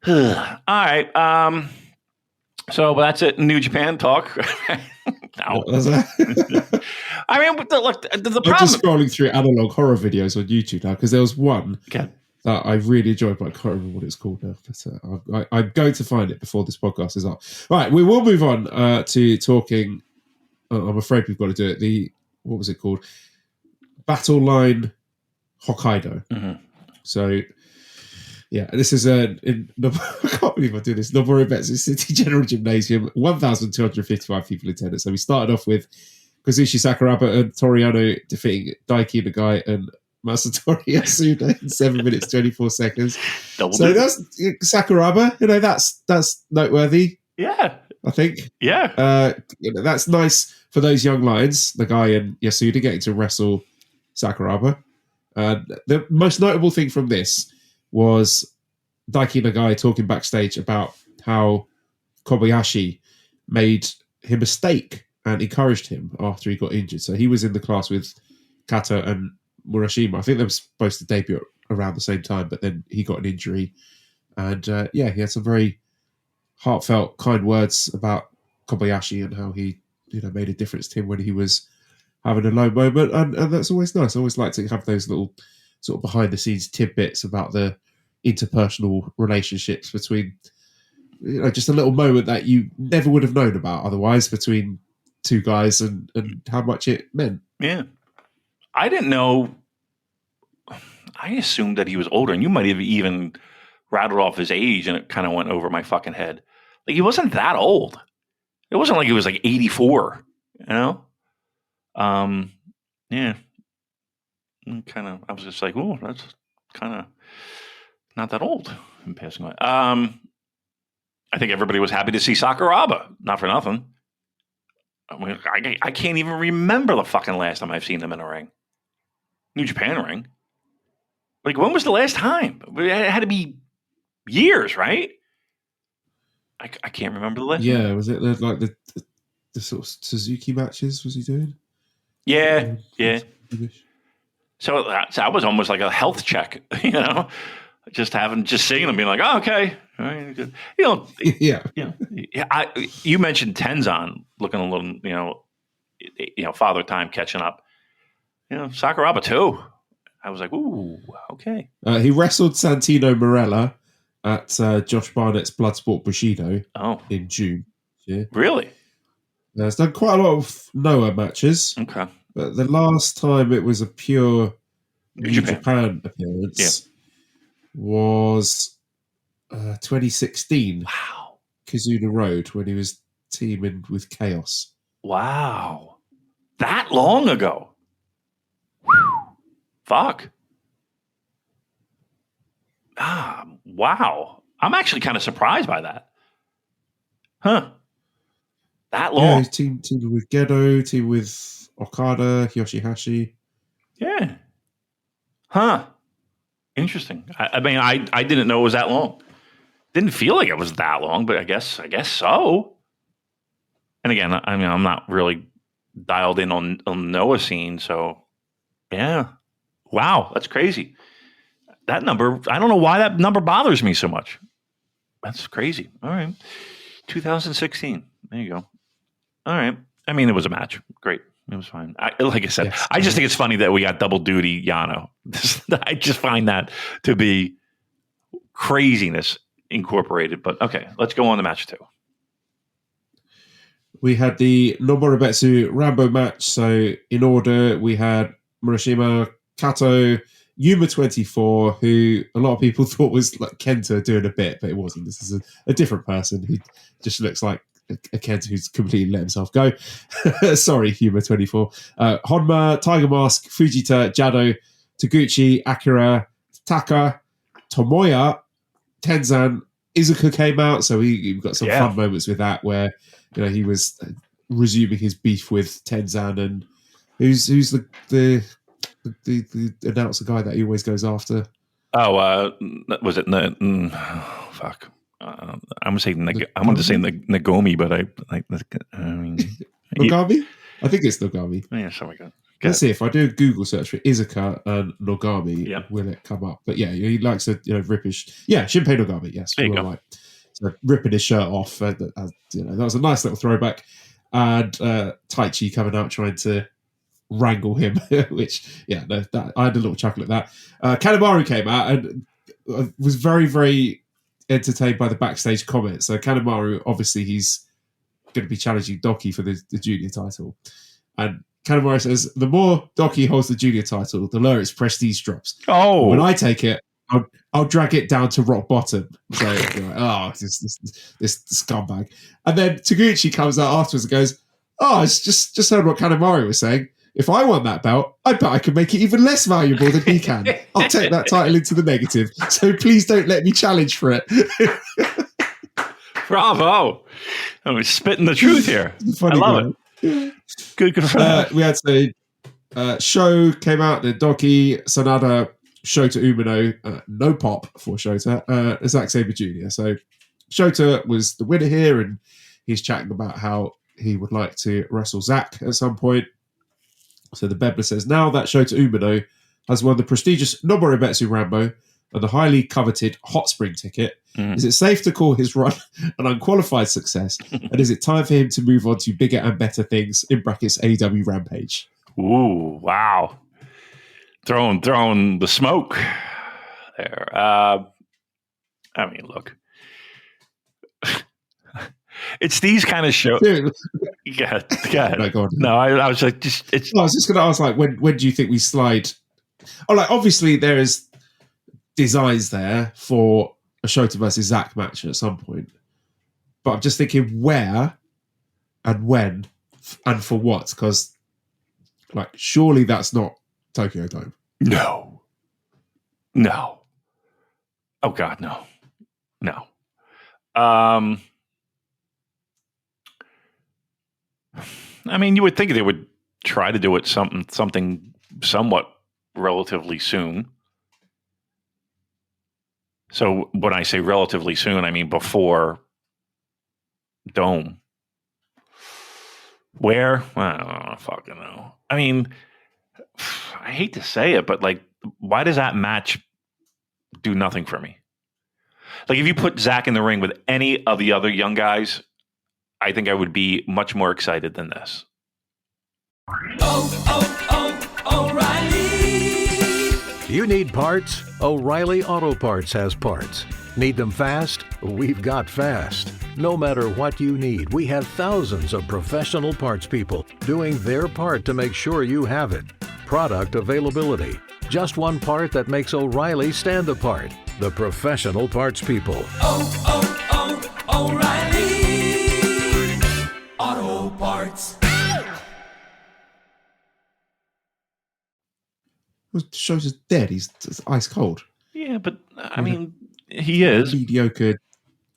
All right. So that's it. New Japan talk. No. I mean, look, the problem. I'm just scrolling through analog horror videos on YouTube now because there was one that I really enjoyed, but I can't remember what it's called now. But I'm going to find it before this podcast is up. All right, we will move on to talking. I'm afraid we've got to do it. What was it called? Battle Line Hokkaido. Mm-hmm. So, yeah, this is I can't believe I do this. Noboribetsu City General Gymnasium, 1,255 people attended. So we started off with Kazushi Sakuraba and Toru Yano defeating Daiki Nagai and Masatori Yasuda in 7 minutes 24 seconds. So that's Sakuraba. That's noteworthy. Yeah, I think. Yeah, that's nice for those young lions, Nagai and Yasuda, getting to wrestle Sakuraba. The most notable thing from this was Daiki Nagai talking backstage about how Kobayashi made him a steak and encouraged him after he got injured. So he was in the class with Kata and Murashima. I think they were supposed to debut around the same time, but then he got an injury. And he had some very heartfelt, kind words about Kobayashi and how he made a difference to him when he was having a low moment. And that's always nice. I always like to have those little sort of behind-the-scenes tidbits about the interpersonal relationships between, just a little moment that you never would have known about otherwise between two guys and how much it meant. Yeah. I didn't know. I assumed that he was older, and you might have even rattled off his age, and it kind of went over my fucking head. Like, he wasn't that old. It wasn't like he was like 84, Yeah. I was just like, oh, that's kind of not that old in passing away. I think everybody was happy to see Sakuraba, not for nothing. I mean, I can't even remember the fucking last time I've seen him in a ring. New Japan ring. Like, when was the last time? It had to be years, right? I can't remember the last time. Yeah, was it like the sort of Suzuki matches was he doing? Yeah. So that was almost like a health check, just seeing them being like, oh, okay. All right, good. You mentioned Tenzan looking a little, father time catching up. Sakuraba too. I was like, ooh, okay. He wrestled Santino Marella at Josh Barnett's Bloodsport Bushido in June. Yeah. Really? He's done quite a lot of Noah matches. Okay. But the last time it was a pure New Japan appearance. was 2016. Wow. Kizuna Road, when he was teaming with Chaos. Wow. That long ago. Fuck. Wow. I'm actually kind of surprised by that. Huh. That long. Yeah, he's teamed with Gedo, teamed with Okada, Yoshihashi. Yeah. Huh. Interesting. I mean, I didn't know it was that long. Didn't feel like it was that long, but I guess so. And again, I mean, I'm not really dialed in on Noah scene, so yeah. Wow, that's crazy. That number, I don't know why that number bothers me so much. That's crazy. All right. 2016. There you go. All right. I mean, it was a match. Great. It was fine. Like I said, yes. I just think it's funny that we got double duty Yano. I just find that to be craziness incorporated. But okay, let's go on to match 2. We had the Noborobetsu Rambo match. So in order, we had Murashima, Kato, Yuma 24, who a lot of people thought was like Kenta doing a bit, but it wasn't. This is a different person who just looks like a Kenta who's completely let himself go. Sorry, Yuma 24. Honma, Tiger Mask, Fujita, Jado, Taguchi, Akira, Taka, Tomoya, Tenzan, Izuka came out, so we got some fun moments with that where he was resuming his beef with Tenzan, and who's the announcer guy that he always goes after. Was it fuck? I'm gonna say Nagomi, but I mean Nogami. I think it's Nogami. Yeah, something like that. Let's see if I do a Google search for Izuka and Nogami, will it come up? But yeah, he likes to rip his. Yeah, Shinpei Nogami. Yes, there you go. Right. So ripping his shirt off. That was a nice little throwback. And Taichi coming out trying to wrangle him, which I had a little chuckle at that. Kanemaru came out and was very, very entertained by the backstage comments. So Kanemaru, obviously, he's going to be challenging Doki for the junior title, and Kanemaru says, the more Doki holds the junior title, the lower its prestige drops. Oh. When I take it, I'll drag it down to rock bottom. So, this scumbag. And then Taguchi comes out afterwards and goes, I just heard what Kanemaru was saying. If I want that belt, I bet I can make it even less valuable than he can. I'll take that title into the negative. So please don't let me challenge for it. Bravo. I'm spitting the truth here. I love it. Yeah. Good for that. We had Sho came out, the Doki, Sanada, Shota Umino, no pop for Shota, Zack Sabre Jr. So Shota was the winner here, and he's chatting about how he would like to wrestle Zack at some point. So the Bebler says, now that Shota Umino has won the prestigious Noborobetsu Rambo and the highly coveted Hot Spring ticket, is it safe to call his run an unqualified success? And is it time for him to move on to bigger and better things, in brackets AEW Rampage? Ooh, wow. Throwing the smoke there. I mean, look. It's these kind of shows. Yeah. No, go on. No, I was like, I was just going to ask, like, when do you think we slide? Oh, like, obviously there is designs there for a Shota versus Zack match at some point, but I'm just thinking where and when and for what, because like surely that's not Tokyo Dome. No. Oh God, no. I mean, you would think they would try to do it something somewhat relatively soon. So when I say relatively soon, I mean before Dome. Where? I don't fucking know. I mean, I hate to say it, but like, why does that match do nothing for me? Like, if you put Zack in the ring with any of the other young guys, I think I would be much more excited than this. O'Reilly! You need parts? O'Reilly Auto Parts has parts. Need them fast? We've got fast. No matter what you need, we have thousands of professional parts people doing their part to make sure you have it. Product availability. Just one part that makes O'Reilly stand apart. The professional parts people. O'Reilly Auto Parts. The show's just dead. He's ice cold. Yeah, but I mean, he is mediocre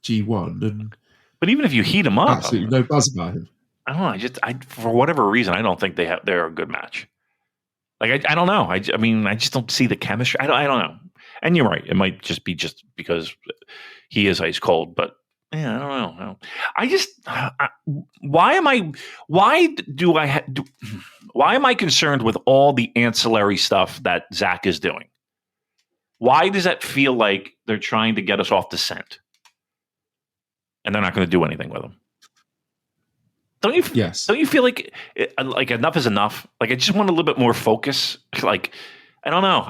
G1, and but even if you heat him up, absolutely no buzz about him. I don't know. I for whatever reason, I don't think they're a good match. Like I don't know. I mean, I just don't see the chemistry. I don't know. And you're right. It might just be because he is ice cold. But yeah, I don't know. Why am I concerned with all the ancillary stuff that Zach is doing? Why does that feel like they're trying to get us off the scent, and they're not going to do anything with him? Don't you? Yes. Don't you feel like enough is enough? Like I just want a little bit more focus. Like I don't know.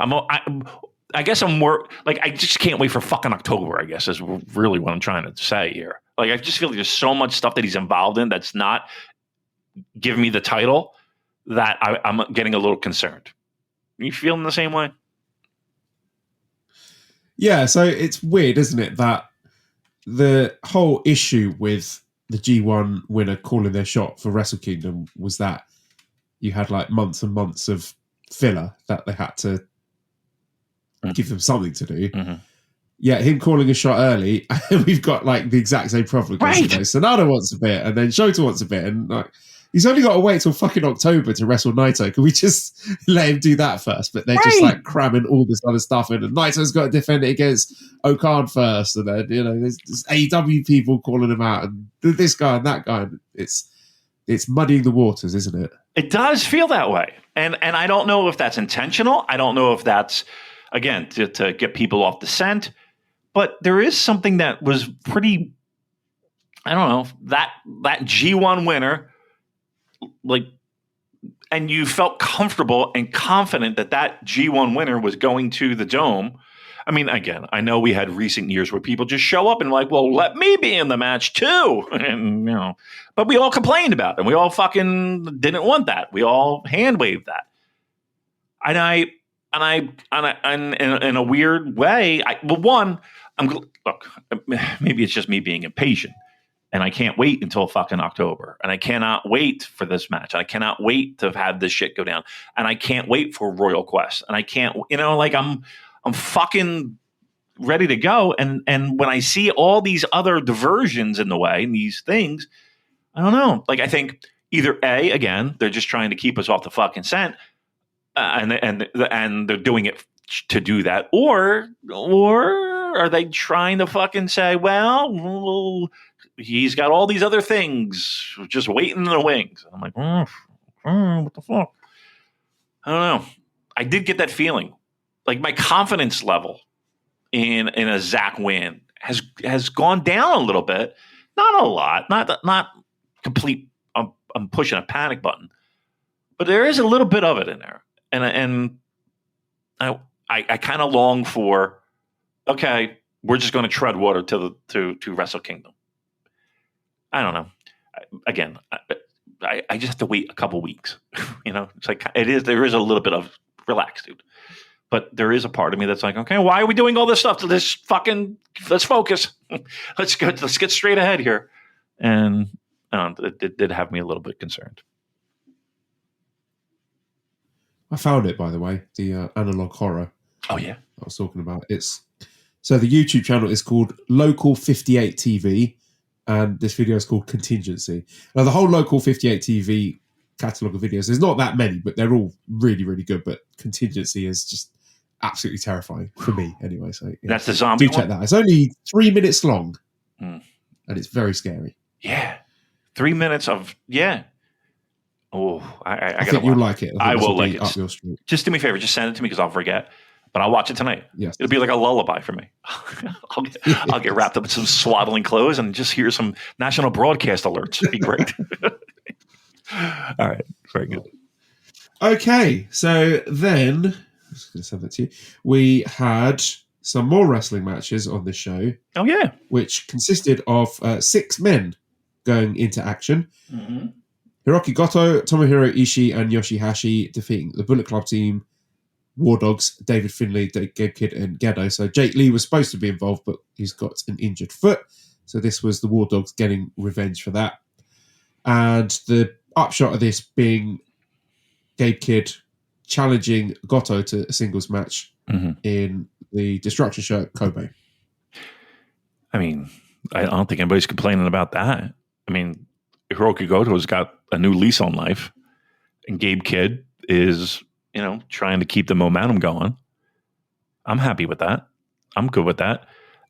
I guess I'm more like I just can't wait for fucking October. I guess is really what I'm trying to say here. Like I just feel like there's so much stuff that he's involved in that's not giving me the title that I'm getting a little concerned. Are you feeling the same way? Yeah. So it's weird, isn't it, that the whole issue with the G1 winner calling their shot for Wrestle Kingdom was that you had like months and months of filler that they had to give them something to do. Mm-hmm. Yeah, him calling a shot early, and we've got like the exact same problem. Right. Sonata wants a bit, and then Shota wants a bit, and like he's only got to wait till fucking October to wrestle Naito. Can we just let him do that first? But they're just like cramming all this other stuff in, and Naito's got to defend it against Okan first, and then there's AEW people calling him out, and this guy and that guy. It's muddying the waters, isn't it? It does feel that way, and I don't know if that's intentional. I don't know if that's again to get people off the scent. But there is something that was pretty. I don't know that G1 winner. Like, and you felt comfortable and confident that G1 winner was going to the Dome. I mean, again, I know we had recent years where people just show up and like, well, let me be in the match too, and but we all complained about it, and we all fucking didn't want that. We all hand waved that, and in a weird way, look, maybe it's just me being impatient. And I can't wait until fucking October. And I cannot wait for this match. I cannot wait to have this shit go down. And I can't wait for Royal Quest. And I can't, I'm fucking ready to go. And when I see all these other diversions in the way and these things, I don't know. Like I think either A, again, they're just trying to keep us off the fucking scent, and they're doing it to do that, or are they trying to fucking say, well, he's got all these other things just waiting in the wings. I'm like, what the fuck? I don't know. I did get that feeling. Like my confidence level in a Zach win has gone down a little bit. Not a lot. Not complete. I'm pushing a panic button, but there is a little bit of it in there, and I kind of long for. Okay, we're just going to tread water to Wrestle Kingdom. I don't know. Again, I just have to wait a couple weeks. It's like there is a little bit of relax, dude. But there is a part of me that's like, okay, why are we doing all this stuff to this fucking? Let's focus. Let's get straight ahead here. And it did have me a little bit concerned. I found it, by the way, the analog horror. Oh yeah, I was talking about. So the YouTube channel is called Local 58 TV, and this video is called Contingency. Now, the whole Local 58 TV catalogue of videos, there's not that many, but they're all really, really good. But Contingency is just absolutely terrifying for me anyway. So that's the zombie do check that. It's only 3 minutes long, and it's very scary. Yeah. 3 minutes of, yeah. Oh, I think you'll like it. I will like it. Up your street. Just do me a favor. Just send it to me because I'll forget. But I'll watch it tonight. Yes. It'll be like a lullaby for me. I'll get wrapped up in some swaddling clothes and just hear some national broadcast alerts. It'd be great. All right. Very good. Okay. So then, I'm just going to send that to you. We had some more wrestling matches on this show. Oh, yeah. Which consisted of 6 men going into action. Mm-hmm. Hiroki Goto, Tomohiro Ishii, and Yoshihashi defeating the Bullet Club team, War Dogs, David Finlay, Gabe Kidd, and Gedo. So Jake Lee was supposed to be involved, but he's got an injured foot. So this was the War Dogs getting revenge for that. And the upshot of this being Gabe Kidd challenging Goto to a singles match in the Destruction show at Kobe. I mean, I don't think anybody's complaining about that. I mean, Hiroki Goto's got a new lease on life, and Gabe Kidd is, trying to keep the momentum going. I'm happy with that. I'm good with that.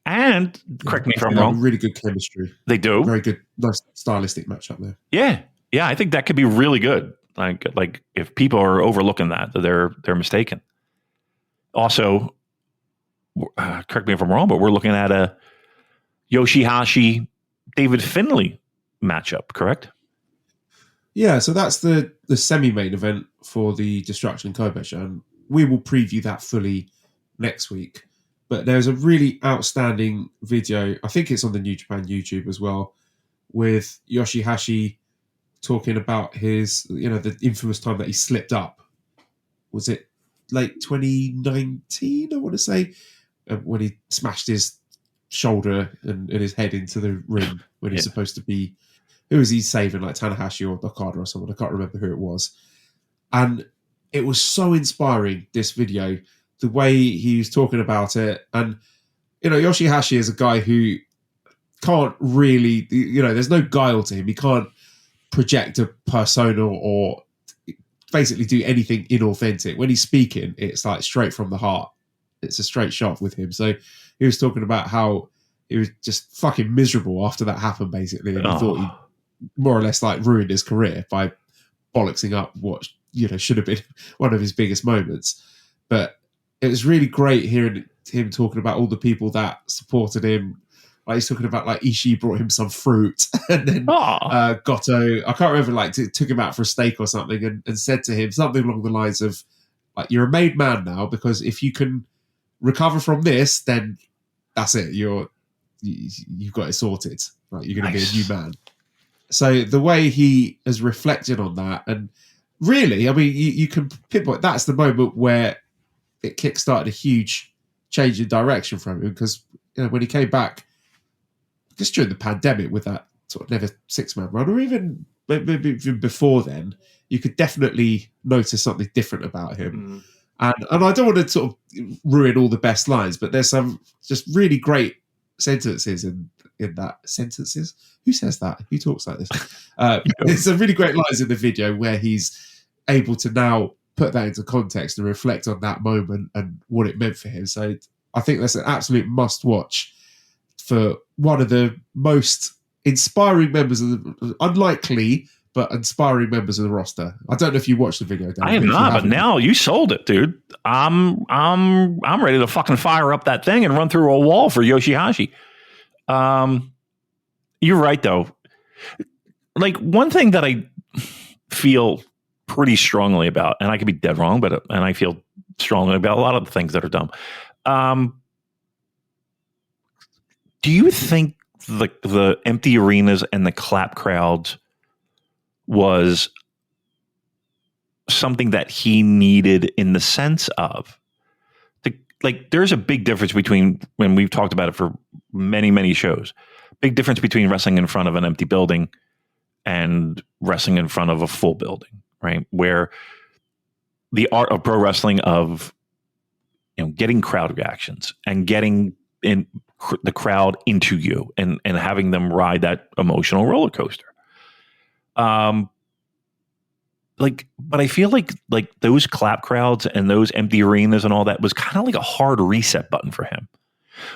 And correct me if I'm wrong. Really good chemistry. They do. Very good, nice stylistic matchup there. Yeah. Yeah, I think that could be really good. Like if people are overlooking that, they're mistaken. Also, correct me if I'm wrong, but we're looking at a Yoshihashi David Finlay matchup, correct? Yeah, so that's the semi-main event for the Destruction Kobe show, and we will preview that fully next week. But there's a really outstanding video, I think it's on the New Japan YouTube as well, with Yoshihashi talking about his, the infamous time that he slipped up. Was it late 2019, I want to say, when he smashed his shoulder and his head into the ring when he's supposed to be, who was he saving, like Tanahashi or Okada or someone? I can't remember who it was. And it was so inspiring, this video, the way he was talking about it. And, Yoshihashi is a guy who can't really, there's no guile to him. He can't project a persona or basically do anything inauthentic. When he's speaking, it's like straight from the heart. It's a straight shot with him. So he was talking about how he was just fucking miserable after that happened, basically. And he thought he more or less like ruined his career by bollocksing up what, should have been one of his biggest moments. But it was really great hearing him talking about all the people that supported him. Like he's talking about like Ishii brought him some fruit, and then Goto, I can't remember, like took him out for a steak or something, and said to him something along the lines of, like, you're a made man now, because if you can recover from this, then that's it. You've got it sorted. Like, you're going to be a new man. So the way he has reflected on that, and really, I mean, you can pinpoint that's the moment where it kickstarted a huge change in direction from him, because when he came back just during the pandemic with that sort of Never Six-Man run, or even maybe even before then, you could definitely notice something different about him. And I don't want to sort of ruin all the best lines, but there's some just really great sentences in that. Sentences? Who says that? Who talks like this? There's some really great lines in the video where he's able to now put that into context and reflect on that moment and what it meant for him. So I think that's an absolute must-watch for one of the most inspiring members of the unlikely but inspiring members of the roster. I don't know if you watched the video, Dan. I have not, but now you sold it, dude. I'm ready to fucking fire up that thing and run through a wall for Yoshihashi. You're right, though. Like, one thing that I feel pretty strongly about, and I could be dead wrong, and I feel strongly about a lot of the things that are dumb. Do you think the empty arenas and the clap crowds was something that he needed, in the sense of, there's a big difference between, when we've talked about it for many, many shows, big difference between wrestling in front of an empty building and wrestling in front of a full building, right? Where the art of pro wrestling of, getting crowd reactions and getting in the crowd into you and having them ride that emotional roller coaster. But I feel like those clap crowds and those empty arenas and all that was kind of like a hard reset button for him,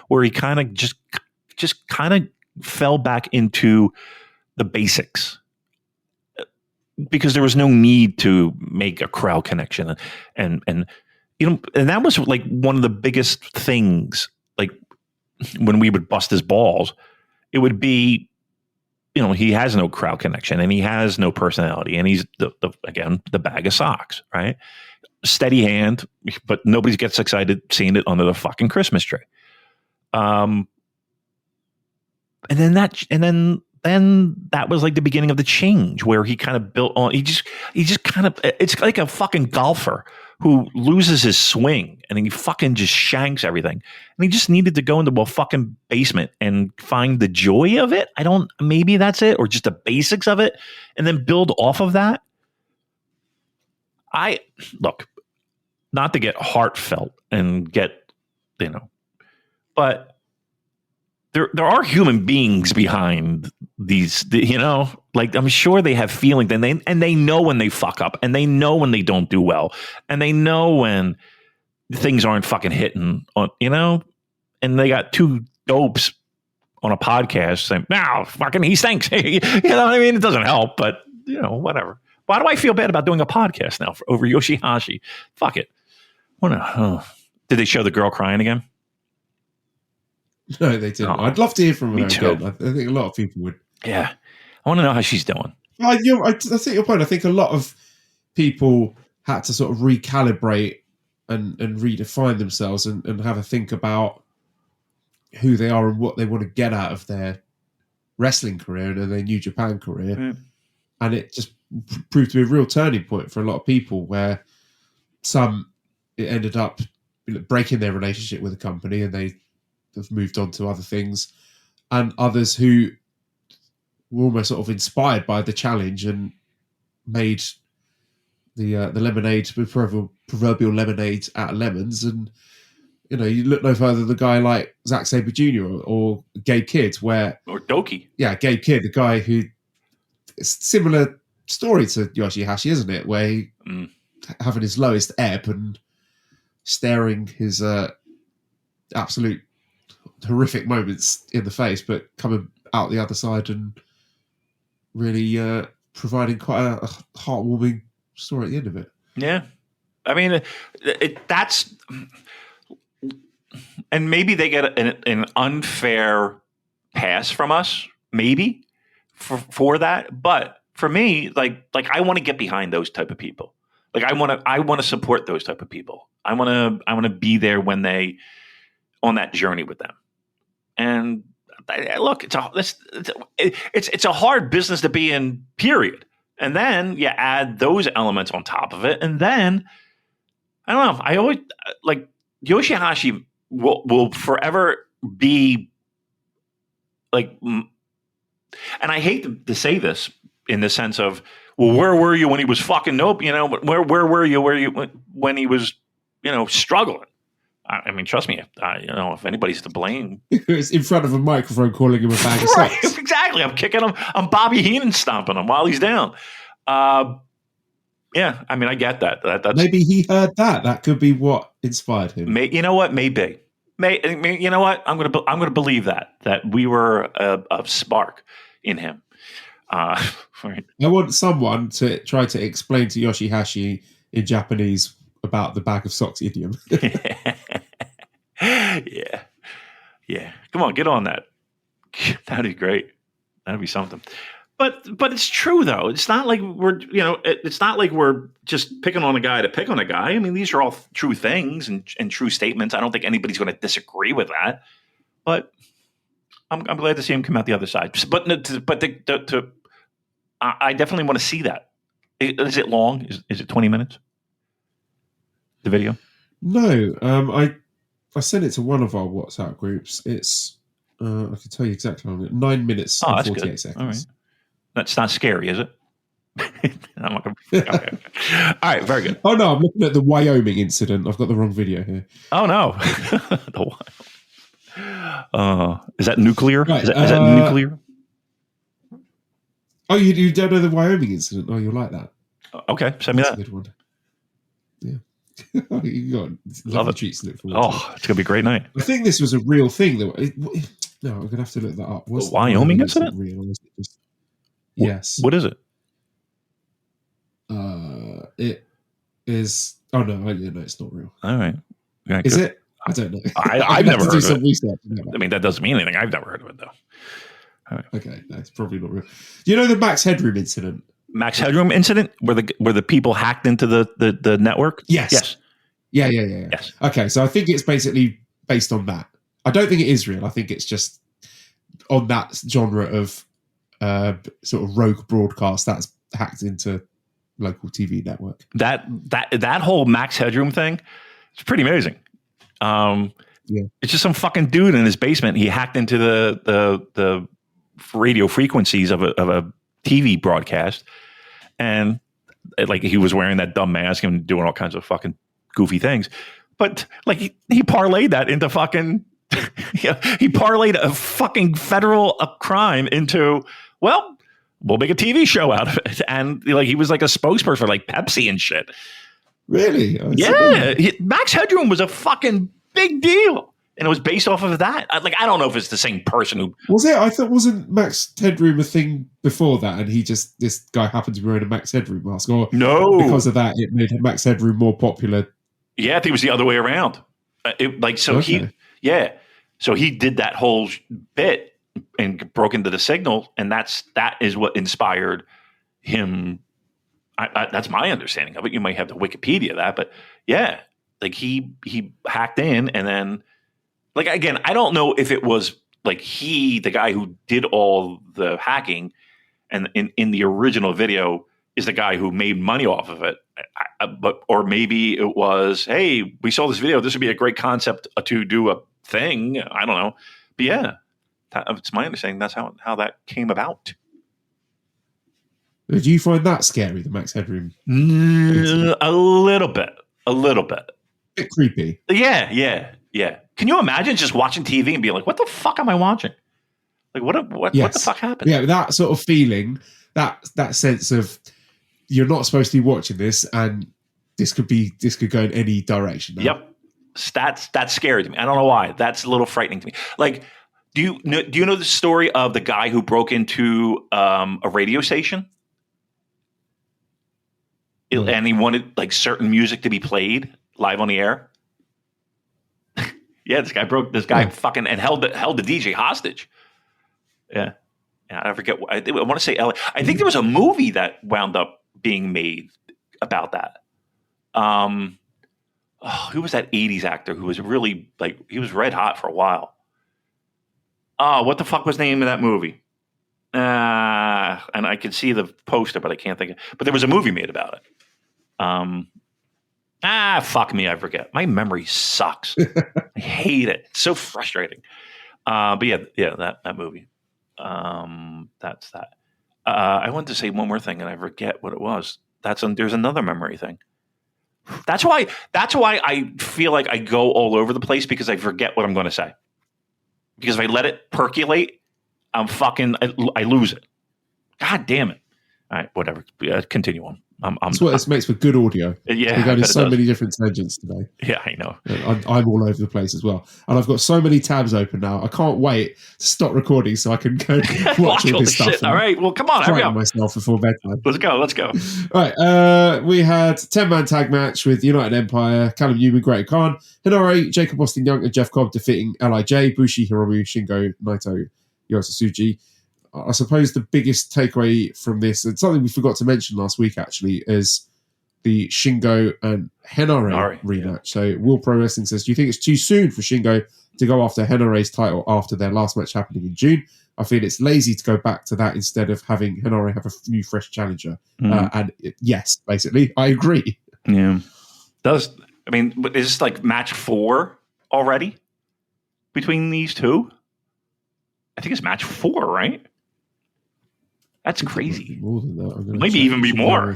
where he kind of just kind of fell back into the basics, because there was no need to make a crowd connection. And that was like one of the biggest things, like when we would bust his balls, it would be, he has no crowd connection and he has no personality, and he's the bag of socks, right? Steady hand, but nobody gets excited seeing it under the fucking Christmas tree. And then then that was like the beginning of the change where he kind of built on. He just kind of, it's like a fucking golfer who loses his swing and he fucking just shanks everything. And he just needed to go into a fucking basement and find the joy of it. Maybe that's it, or just the basics of it, and then build off of that. Look, not to get heartfelt and get, but there are human beings behind these, like I'm sure they have feelings, and they know when they fuck up, and they know when they don't do well, and they know when things aren't fucking hitting on, and they got two dopes on a podcast saying, "No, fucking he stinks." You know what I mean? It doesn't help, but whatever. Why do I feel bad about doing a podcast now over Yoshihashi? Fuck it. Did they show the girl crying again? No, they didn't. I'd love to hear from her again. I think a lot of people would. Yeah. I want to know how she's doing. I think your point. I think a lot of people had to sort of recalibrate and redefine themselves and have a think about who they are and what they want to get out of their wrestling career and their New Japan career. Mm. And it just proved to be a real turning point for a lot of people, where it ended up breaking their relationship with the company and they have moved on to other things, and others who were almost sort of inspired by the challenge and made the lemonade, the proverbial lemonade out of lemons. And you look no further than the guy like Zack Sabre Jr. or Gabe Kidd, or Doki. Yeah, Gabe Kidd, the guy who, it's a similar story to Yoshihashi, isn't it? Where he having his lowest ebb and staring his absolute horrific moments in the face, but coming out the other side and really providing quite a heartwarming story at the end of it. Yeah. I mean, that's, and maybe they get an unfair pass from us, maybe for that. But for me, like I want to get behind those type of people. Like I want to support those type of people. I want to be there when they on that journey with them. And look, it's a hard business to be in, period. And then you add those elements on top of it, and then I don't know. I always like Yoshihashi will forever be like, and I hate to say this in the sense of, well, where were you when he was fucking nope? Where were you when he was struggling? I mean, trust me, if anybody's to blame. It's in front of a microphone calling him a bag of socks. Exactly. I'm kicking him. I'm Bobby Heenan stomping him while he's down. Yeah, I mean, I get that. That's, maybe he heard that. That could be what inspired him. You know what? Maybe. You know what? I'm gonna believe that we were a spark in him. Right. I want someone to try to explain to Yoshihashi in Japanese about the bag of socks idiom. Yeah. Come on, get on that. That'd be great. That'd be something. But it's true though. It's not like it's not like we're just picking on a guy to pick on a guy. I mean, these are all true things and true statements. I don't think anybody's going to disagree with that. But I'm glad to see him come out the other side. But I definitely want to see that. Is it long? Is it 20 minutes? The video? No, I sent it to one of our WhatsApp groups. It's I can tell you exactly how long. 9 minutes and 48 seconds. All right. That's not scary, is it? I'm not gonna, okay. All right, very good. Oh no, I'm looking at the Wyoming incident. I've got the wrong video here. Oh no. Is that nuclear? Right, is that nuclear? Oh, you don't know the Wyoming incident? Oh, you'll like that. Okay, send me that. That's a good one. Yeah. You got love it. Treats to look forward to. It's gonna be a great night. I think this was a real thing. No, I'm gonna have to look that up. Was the Wyoming incident real? Or was it just... Yes. What is it? It is. Oh no, it's not real. All right. Yeah, is it? I don't know. I've never heard of it. Research. I mean, that doesn't mean anything. I've never heard of it though. All right. Okay, no, it's probably not real. Do you know the Max Headroom incident? Max Headroom incident, where the people hacked into the network? Yes. Yeah. Yes. Okay, so I think it's basically based on that. I don't think it is real. I think it's just on that genre of sort of rogue broadcast that's hacked into local TV network. That whole Max Headroom thing, it's pretty amazing. It's just some fucking dude in his basement. He hacked into the radio frequencies of a TV broadcast, and like he was wearing that dumb mask and doing all kinds of fucking goofy things. But like he parlayed that into fucking he parlayed a fucking federal crime into, well, we'll make a TV show out of it. And like he was like a spokesperson for like Pepsi and shit. Really? Max Headroom was a fucking big deal. And it was based off of that. I don't know if it's the same person who... Was it? I thought, wasn't Max Headroom a thing before that? And this guy happened to be wearing a Max Headroom mask? Or no. Because of that, it made Max Headroom more popular? Yeah, I think it was the other way around. So he did that whole bit and broke into the signal. And that is what inspired him. That's my understanding of it. You might have to Wikipedia that, but yeah, like he hacked in, and then like, again, I don't know if it was like the guy who did all the hacking and in the original video is the guy who made money off of it. Or maybe it was, hey, we saw this video. This would be a great concept to do a thing. I don't know. But yeah, it's my understanding that's how that came about. Do you find that scary, the Max Headroom? A little bit. Bit creepy. Yeah. Can you imagine just watching TV and being like, what the fuck am I watching? Like, what the fuck happened? Yeah, that sort of feeling, that sense of you're not supposed to be watching this, and this could go in any direction. Now. Yep. That's scary to me. I don't know why. That's a little frightening to me. Like, do you know the story of the guy who broke into a radio station? And he wanted like certain music to be played live on the air. Yeah, this guy fucking and held the DJ hostage. Yeah, I forget. I want to say LA. I think there was a movie that wound up being made about that. Who was that 80s actor who was really like, he was red hot for a while? Oh, what the fuck was the name of that movie? And I could see the poster, but I can't think of it. But there was a movie made about it. Fuck me, I forget. My memory sucks. I hate it. It's so frustrating. But yeah, that movie. That's that. I wanted to say one more thing, and I forget what it was. There's another memory thing. That's why I feel like I go all over the place, because I forget what I'm going to say. Because if I let it percolate, I lose it. God damn it. All right, whatever. Continue on. That's what it makes for good audio. Yeah, we go to so many different tangents today. Yeah, I know. I'm all over the place as well, and I've got so many tabs open now. I can't wait to stop recording so I can go watch all this stuff. Shit. All right, well, come on, hurry up. Myself before bedtime. Let's go. All right, we had 10-man tag match with United Empire, Callum Newman, Great Khan, Hinare, Jacob Austin Young, and Jeff Cobb defeating LIJ, Bushi, Hiromu, Shingo, Naito, Yota Tsuji. I suppose the biggest takeaway from this, and something we forgot to mention last week actually, is the Shingo and Henare rematch. Yeah. So Will Pro Wrestling says, do you think it's too soon for Shingo to go after Henare's title after their last match happening in June? I feel it's lazy to go back to that instead of having Henare have a new fresh challenger. And yes, basically, I agree. Yeah. Is this like match 4 already between these two? I think it's match 4, right? That's crazy. More than that. Maybe even be more.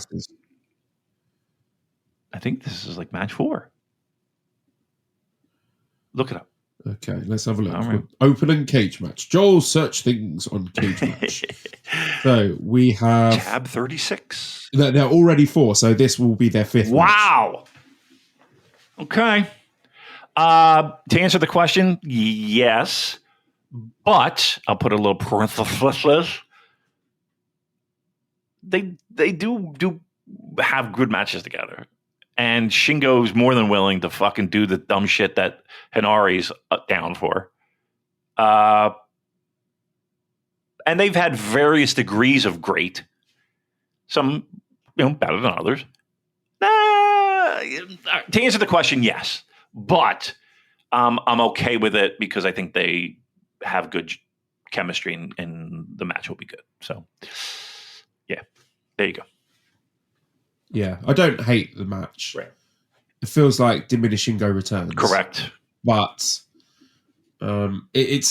I think this is like match 4. Look it up. Okay, let's have a look. Right. Opening cage match. Joel, search things on cage match. So we have tab 36. They're already 4, so this will be their 5th. Wow. Match. Okay. To answer the question, yes, but I'll put a little parenthesis. They do have good matches together. And Shingo's more than willing to fucking do the dumb shit that Henare's down for. And they've had various degrees of great. Some, better than others. To answer the question, yes. But I'm okay with it because I think they have good chemistry and the match will be good. So, yeah, there you go. Yeah, I don't hate the match. Right. It feels like diminishing go returns. Correct. But it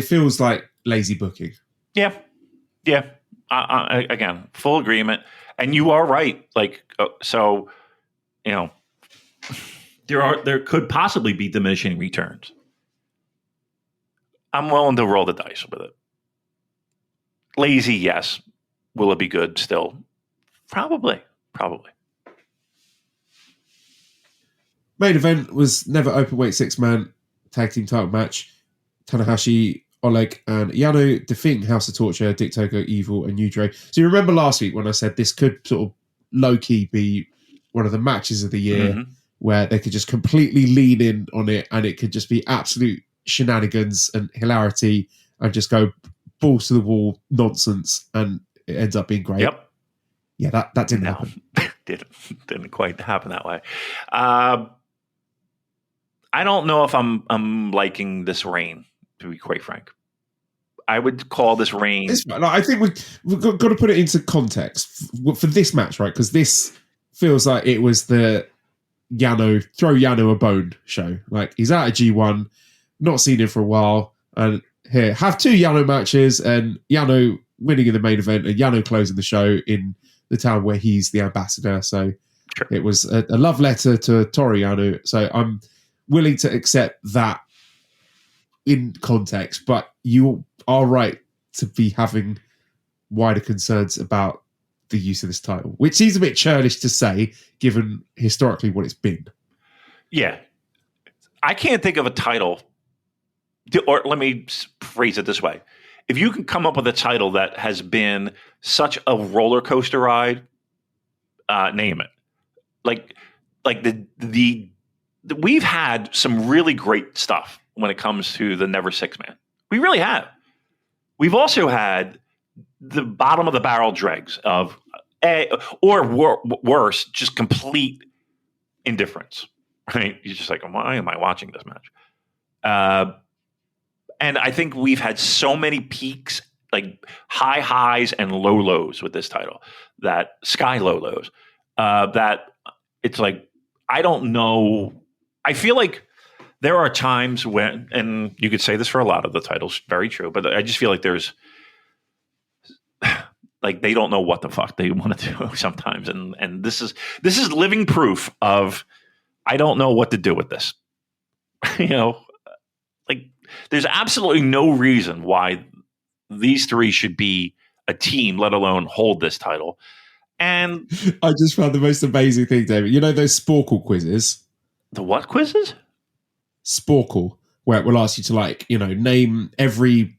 feels like lazy booking. Yeah. Again, full agreement. And you are right. Like, so, there could possibly be diminishing returns. I'm willing to roll the dice with it. Lazy, yes. Will it be good still? Probably. Main event was never openweight 6-man tag team title match. Tanahashi, Oleg, and Yano defeating House of Torture, Dick Togo, Evil, and New Dre. So you remember last week when I said this could sort of low-key be one of the matches of the year where they could just completely lean in on it and it could just be absolute shenanigans and hilarity and just go balls to the wall nonsense and it ends up being great. Yep. Yeah, that didn't happen. Didn't quite happen that way. I don't know if I'm liking this reign, to be quite frank. I would call this reign. I think we've got to put it into context for this match, right? Because this feels like it was the throw Yano a bone show. Like, he's out of G1, not seen him for a while, and here, have 2 Yano matches, and Yano winning in the main event, and Yano closing the show in the town where he's the ambassador. So sure. It was a love letter to Toru Yano. So I'm willing to accept that in context, but you are right to be having wider concerns about the use of this title, which seems a bit churlish to say, given historically what it's been. Yeah. I can't think of a title, or let me phrase it this way. If you can come up with a title that has been such a roller coaster ride, name it. Like we've had some really great stuff when it comes to the Never 6-man. We really have. We've also had the bottom of the barrel dregs of worse, just complete indifference. Right? You're just like, why am I watching this match? And I think we've had so many peaks, like high highs and low lows with this title, that sky low lows, that it's like, I don't know. I feel like there are times when, and you could say this for a lot of the titles, very true, but I just feel like there's, like, they don't know what the fuck they want to do sometimes. And this is living proof of, I don't know what to do with this. Like, there's absolutely no reason why these 3 should be a team, let alone hold this title. And I just found the most amazing thing, David. You know those Sporkle quizzes? The what quizzes? Sporkle, where it will ask you to, name every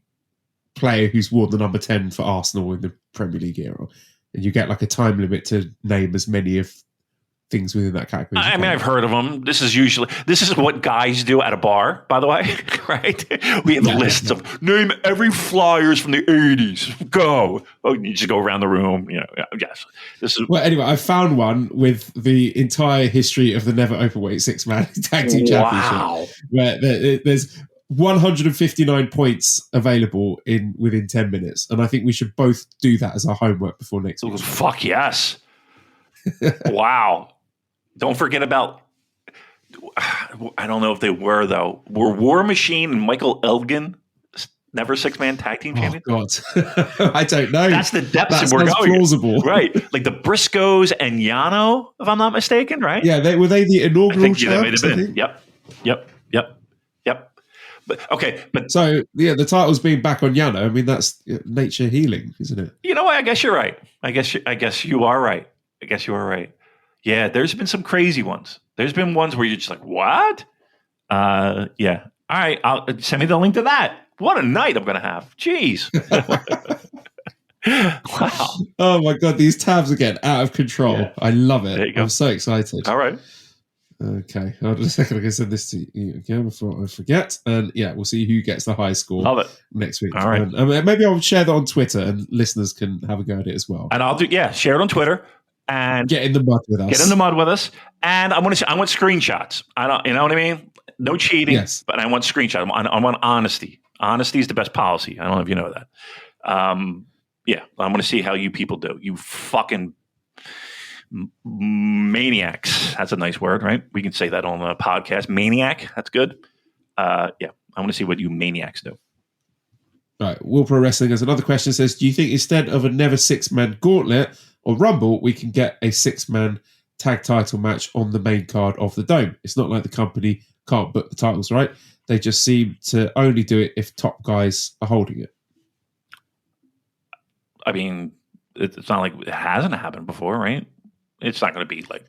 player who's worn the number 10 for Arsenal in the Premier League era. And you get like a time limit to name as many of things within that category. I mean, I've heard of them. This is what guys do at a bar, by the way, right? We have lists of name every Flyers from the 80s. Go. Oh, you just go around the room. Yes. Well, anyway, I found one with the entire history of the never openweight 6-man tag team championship, where there's 159 points available within 10 minutes. And I think we should both do that as our homework before next week. Fuck yes. Wow. Don't forget about, I don't know if they were, though. Were War Machine and Michael Elgin never 6-man tag team champions? Oh, God. I don't know. That's the depths we're going. Plausible. Right. Like the Briscoes and Yano, if I'm not mistaken, right? Yeah, were they the inaugural champs? They might have been. Yep. But okay. So, yeah, the title's being back on Yano. I mean, that's nature healing, isn't it? You know what? I guess you're right. I guess you are right. Yeah, there's been some crazy ones. There's been ones where you're just like, what? Yeah. All right, send me the link to that. What a night I'm going to have. Jeez. Wow. Oh, my God. These tabs are getting out of control. Yeah. I love it. There you go. I'm so excited. All right. Okay. Hold on a second. I'm going to send this to you again before I forget. And yeah, we'll see who gets the high score. Love it. Next week. All right. And maybe I'll share that on Twitter and listeners can have a go at it as well. And I'll share it on Twitter. And get in the mud with us. And I want screenshots. You know what I mean? No cheating. Yes. But I want screenshots. I want honesty. Honesty is the best policy. I don't know if you know that. Yeah, I'm going to see how you people do. You fucking maniacs. That's a nice word, right? We can say that on a podcast. Maniac. That's good. Yeah, I want to see what you maniacs do. Right. Will Pro Wrestling has another question. Says, do you think instead of a never 6-man gauntlet or Rumble, we can get a 6-man tag title match on the main card of the Dome? It's not like the company can't book the titles, right? They just seem to only do it if top guys are holding it. I mean, it's not like it hasn't happened before, right? It's not going to be like...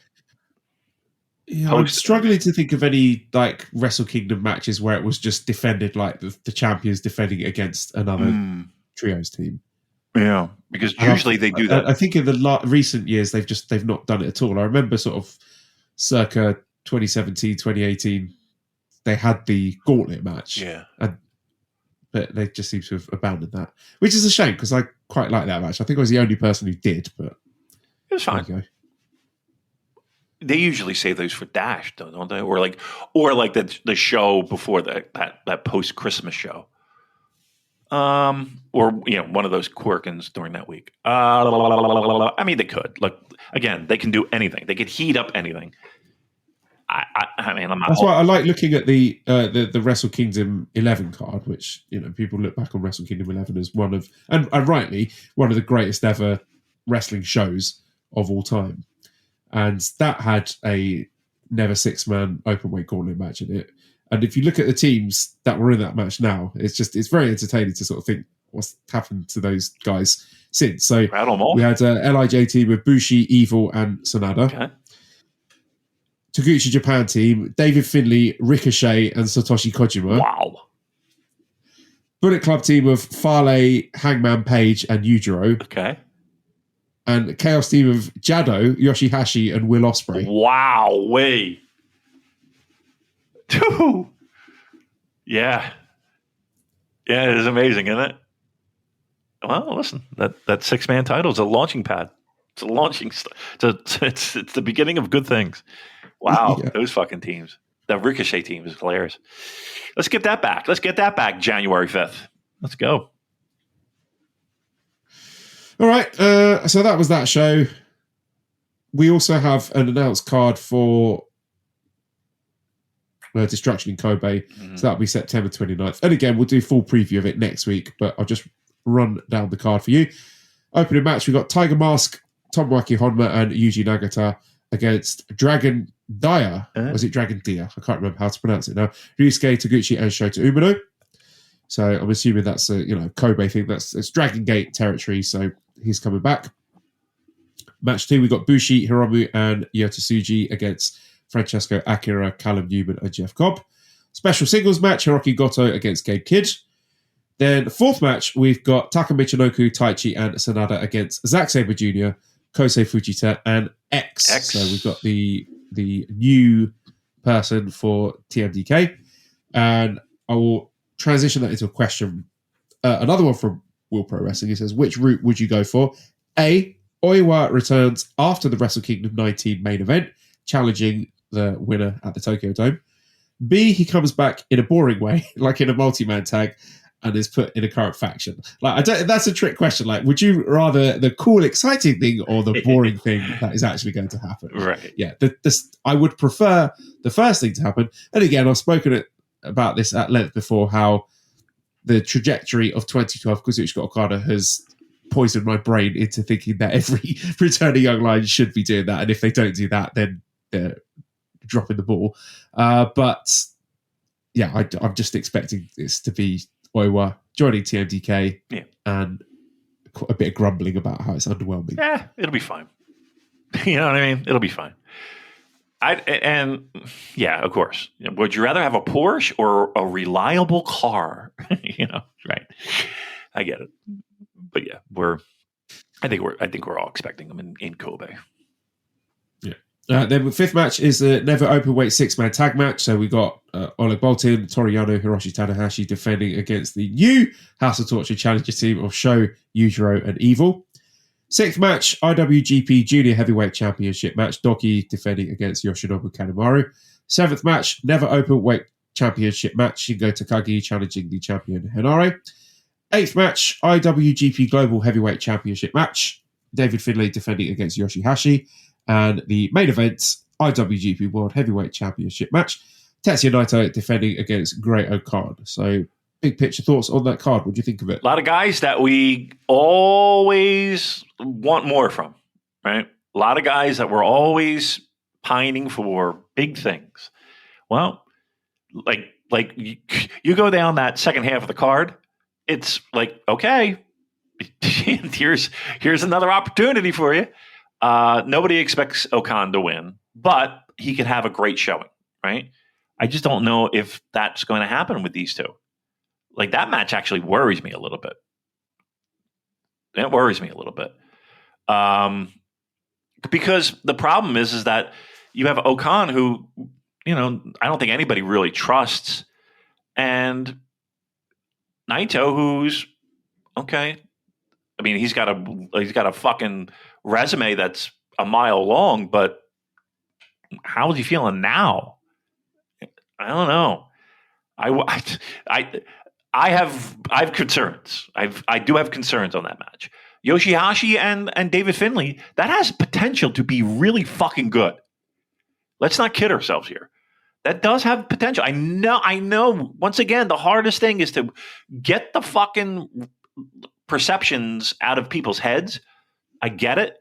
Yeah, I'm struggling to think of any like Wrestle Kingdom matches where it was just defended like the champions defending against another trios team. Yeah, because usually they do that. I think in the recent years they've not done it at all. I remember sort of circa 2017, 2018, they had the gauntlet match. Yeah, but they just seem to have abandoned that, which is a shame because I quite like that match. I think I was the only person who did, but it was fine. They usually save those for Dash, don't they? Or like the show before that post Christmas show, or one of those Quirkins during that week. I mean, they could look again. They can do anything. They could heat up anything. I mean, I'm not. That's why I like looking at the Wrestle Kingdom 11 card, which people look back on Wrestle Kingdom 11 as one of and rightly one of the greatest ever wrestling shows of all time. And that had a never 6-man openweight gauntlet match in it. And if you look at the teams that were in that match now, it's very entertaining to sort of think what's happened to those guys since. So we had a LIJ team with Bushi, Evil, and Sonata. Okay. Taguchi Japan team, David Finlay, Ricochet, and Satoshi Kojima. Wow. Bullet Club team of Fale, Hangman Page, and Yujiro. Okay. And Chaos team of Jado, Yoshihashi, and Will Ospreay. Wow, way. Yeah. Yeah, it is amazing, isn't it? Well, listen, that 6-man title is a launching pad. It's a launching... It's the beginning of good things. Wow, yeah. Those fucking teams. That Ricochet team is hilarious. Let's get that back. January 5th. Let's go. All right, so that was that show. We also have an announced card for Destruction in Kobe. Mm-hmm. So that'll be September 29th. And again, we'll do full preview of it next week, but I'll just run down the card for you. Opening match, we've got Tiger Mask, Tomoaki Honma, and Yuji Nagata against Dragon Dia. Was it Dragon Dia? I can't remember how to pronounce it now. Ryusuke Taguchi and Shota Umino. So I'm assuming that's a Kobe thing. It's Dragon Gate territory, so he's coming back. Match 2, we got Bushi, Hiromu, and Yota Tsuji against Francesco Akira, Callum Newman, and Jeff Cobb. Special singles match, Hiroki Goto against Gabe Kidd. Then the fourth match, we've got Taka Michinoku, Taichi, and Sanada against Zack Sabre Jr., Kosei Fujita, and X. So we've got the new person for TMDK. And I will transition that into a question. Another one from Will Pro Wrestling. He says, which route would you go for? A, Oiwa returns after the Wrestle Kingdom 19 main event, challenging the winner at the Tokyo Dome. B, he comes back in a boring way, like in a multi-man tag, and is put in a current faction. That's a trick question. Would you rather the cool, exciting thing or the boring thing that is actually going to happen? Right. Yeah. I would prefer the first thing to happen. And again, I've spoken about this at length before, how the trajectory of 2012 Kazuchika Okada has poisoned my brain into thinking that every returning young lion should be doing that. And if they don't do that, then they're dropping the ball. But yeah, I'm just expecting this to be Oiwa joining TMDK and a bit of grumbling about how it's underwhelming. Yeah, it'll be fine. You know what I mean? It'll be fine. And of course. Would you rather have a Porsche or a reliable car? Right? I get it, but yeah, I think we're all expecting them in Kobe. Yeah. Then the fifth match is a never openweight 6-man tag match. So we got Oleg Boltin, Toru Yano, Hiroshi Tanahashi defending against the new House of Torture Challenger team of Sho, Yujiro, and Evil. Sixth match, IWGP Junior Heavyweight Championship match. Doki defending against Yoshinobu Kanemaru. Seventh match, never openweight Championship match, Shingo Takagi challenging the champion Henare. 8th match, IWGP Global Heavyweight Championship match, David Finlay defending against Yoshihashi. And the main event, IWGP World Heavyweight Championship match, Tetsuya Naito defending against Great-O-Khan. So, big picture thoughts on that card. What do you think of it? A lot of guys that we always want more from, right? A lot of guys that we're always pining for big things. Well, like you go down that second half of the card, it's like, okay, here's another opportunity for you. Nobody expects Okan to win, but he could have a great showing, right? I just don't know if that's going to happen with these two. Like, that match actually worries me a little bit. It worries me a little bit. Because the problem is that you have Okan, who, I don't think anybody really trusts, and Naito, who's okay. I mean, he's got a fucking resume that's a mile long, but how is he feeling now? I don't know. I have concerns. I do have concerns on that match. Yoshihashi and David Finlay, that has potential to be really fucking good. Let's not kid ourselves here. That does have potential. I know. Once again, the hardest thing is to get the fucking perceptions out of people's heads. I get it.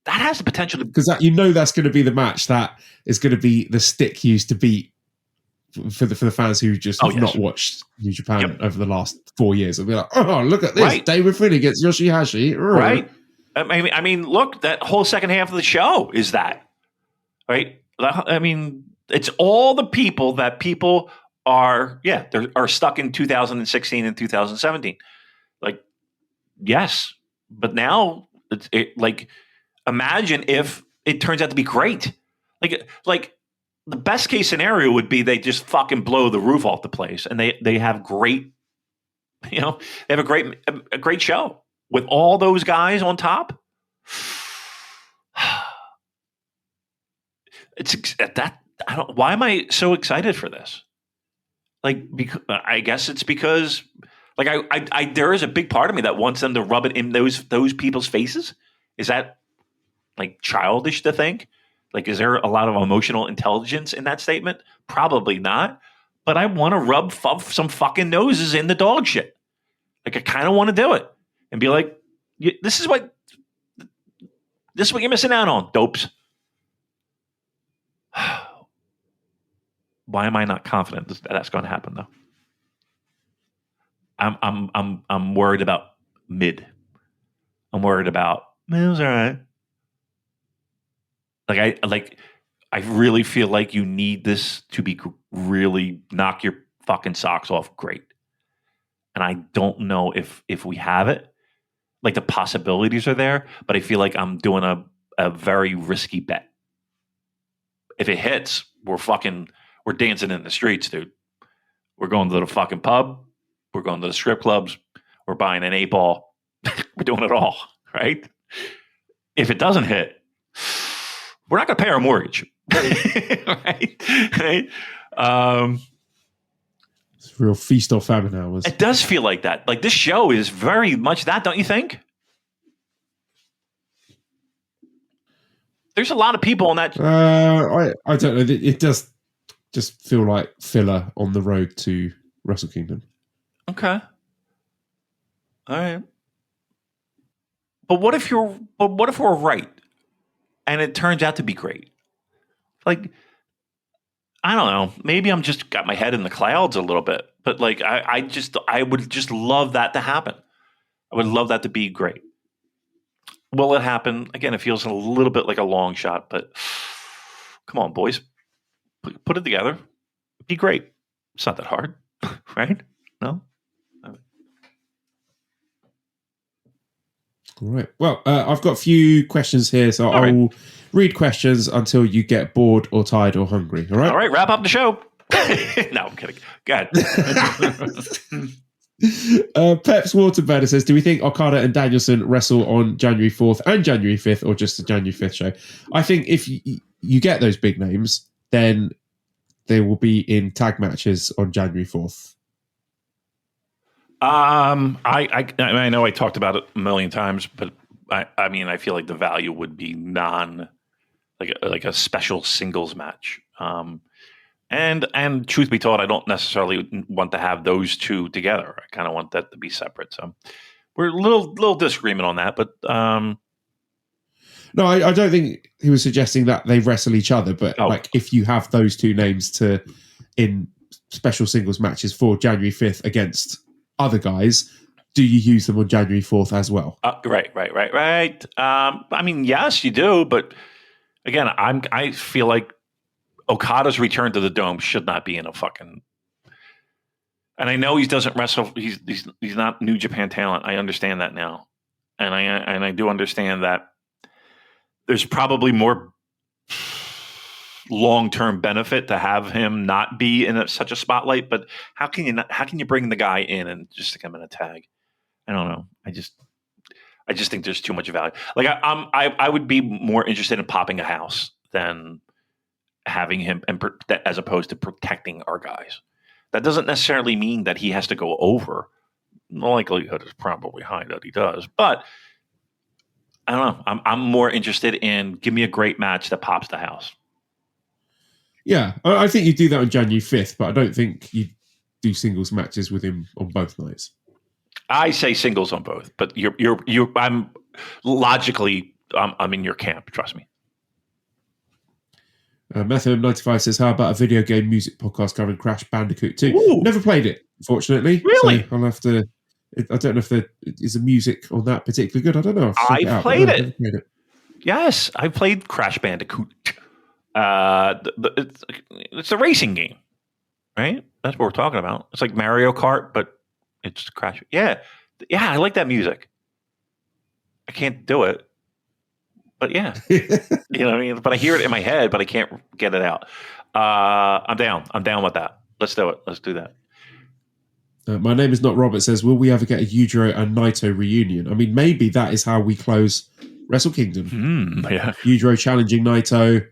That has the potential to, because that's going to be the match that is going to be the stick used to beat for the fans who just have not watched New Japan over the last 4 years. They'll be like, oh, look at this. Right. David Finlay gets Yoshihashi. Right. I mean, look, that whole second half of the show is that. Right? I mean, it's all the people that people are stuck in 2016 and 2017. Like, yes. But now, like, imagine if it turns out to be great. Like the best case scenario would be they just fucking blow the roof off the place, and they have great, they have a great show with all those guys on top. It's that why am I so excited for this? Like, because I guess it's because, like, I there is a big part of me that wants them to rub it in those people's faces. Is that like childish to think? Like, is there a lot of emotional intelligence in that statement? Probably not. But I want to rub some fucking noses in the dog shit. Like, I kind of want to do it and be like, this is what you're missing out on, dopes. Why am I not confident that that's going to happen, though? I'm worried about mid. I'm worried about, it was all right. I really feel like you need this to be really knock your fucking socks off great. And I don't know if we have it. Like, the possibilities are there, but I feel like I'm doing a very risky bet. If it hits, we're dancing in the streets, dude. We're going to the fucking pub. We're going to the strip clubs. We're buying an 8-ball. We're doing it all, right? If it doesn't hit, we're not going to pay our mortgage, right? It's a real feast or famine hours. It does feel like that. Like, this show is very much that, don't you think? There's a lot of people on that. I don't know. It does just feel like filler on the road to Wrestle Kingdom. Okay. All right. But what if we're right? And it turns out to be great. Like, I don't know. Maybe I'm just got my head in the clouds a little bit. But like, I would just love that to happen. I would love that to be great. Will it happen? Again, it feels a little bit like a long shot, but come on, boys. Put it together. It'd be great. It's not that hard, right? No? All right. Well, I've got a few questions here, so I'll read questions until you get bored or tired or hungry. All right? All right, wrap up the show. No, I'm kidding. Go ahead. Peps Waterbird says, do we think Okada and Danielson wrestle on January 4th and January 5th or just the January 5th show? I think if you get those big names, then they will be in tag matches on January 4th? I know I talked about it a million times, but I mean, I feel like the value would be like a special singles match. And truth be told, I don't necessarily want to have those two together. I kind of want that to be separate. So we're a little disagreement on that, but no, I don't think he was suggesting that they wrestle each other, but like if you have those two names in special singles matches for January 5th against other guys, do you use them on January 4th as well? Right. I mean, yes, you do, but again, I feel like Okada's return to the Dome should not be in a fucking. And I know he doesn't wrestle. He's not New Japan talent. I understand that now, and I do understand that there's probably more long-term benefit to have him not be in such a spotlight. But how can you bring the guy in and just stick him in a tag? I don't know. I just think there's too much value. Like I would be more interested in popping a house than having him, as opposed to protecting our guys. That doesn't necessarily mean that he has to go over. The likelihood is probably high that he does, but I don't know. I'm more interested in give me a great match that pops the house. Yeah, I think you do that on January 5th, but I don't think you do singles matches with him on both nights. I say singles on both, but I'm logically I'm in your camp. Trust me. Methodom95 says, how about a video game music podcast covering Crash Bandicoot 2? Ooh. Never played it, fortunately. Really? So I'll have to. I don't know if there is the music on that particularly good. I don't know. I've played it. Yes, I played Crash Bandicoot. It's a racing game, right? That's what we're talking about. It's like Mario Kart, but it's Crash. Yeah, I like that music. I can't do it, but yeah, you know what I mean. But I hear it in my head, but I can't get it out. I'm down. I'm down with that. Let's do it. Let's do that. My name is not Robert says, will we ever get a Yujiro and Naito reunion? I mean, maybe that is how we close Wrestle Kingdom. Yeah. Yujiro challenging Naito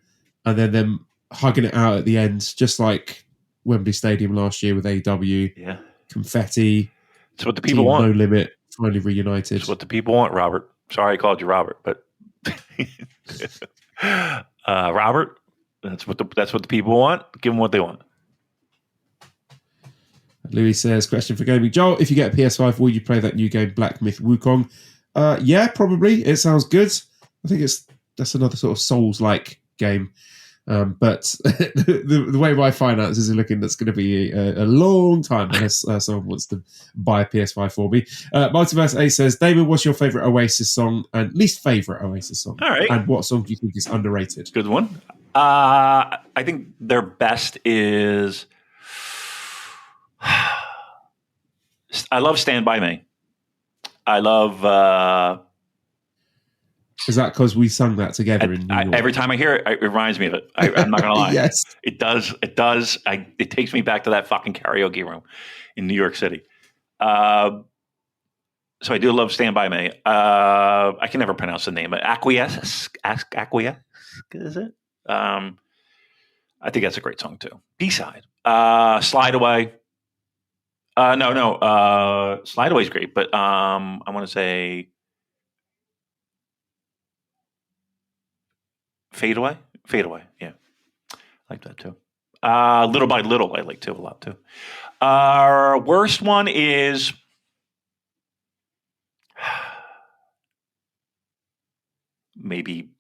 and then them hugging it out at the end, just like Wembley Stadium last year with AEW. Yeah. Confetti. It's what the people want. No Limit, finally reunited. It's what the people want, Robert. Sorry I called you Robert, but Robert, that's what the people want. Give them what they want. Louis says, question for gaming. Joel, if you get a PS5, will you play that new game, Black Myth Wukong? Yeah, probably. It sounds good. I think that's another sort of Souls-like game. But the way my finances are looking, that's going to be a long time unless someone wants to buy a PS5 for me. Multiverse A says, Damon, what's your favourite Oasis song and least favourite Oasis song? All right. And what song do you think is underrated? Good one. I think their best is... I love Stand By Me. I love... Is that because we sung that together in New York? Every time I hear it, it reminds me of it. I'm not going to lie. Yes. It does. It takes me back to that fucking karaoke room in New York City. So I do love Stand By Me. I can never pronounce the name. Acquiesce? Is it? I think that's a great song too. B-side. Slide Away. No. Slide Away is great, but I want to say Fade Away. Yeah, I like that too. Little by Little, I like too a lot too. Our worst one is maybe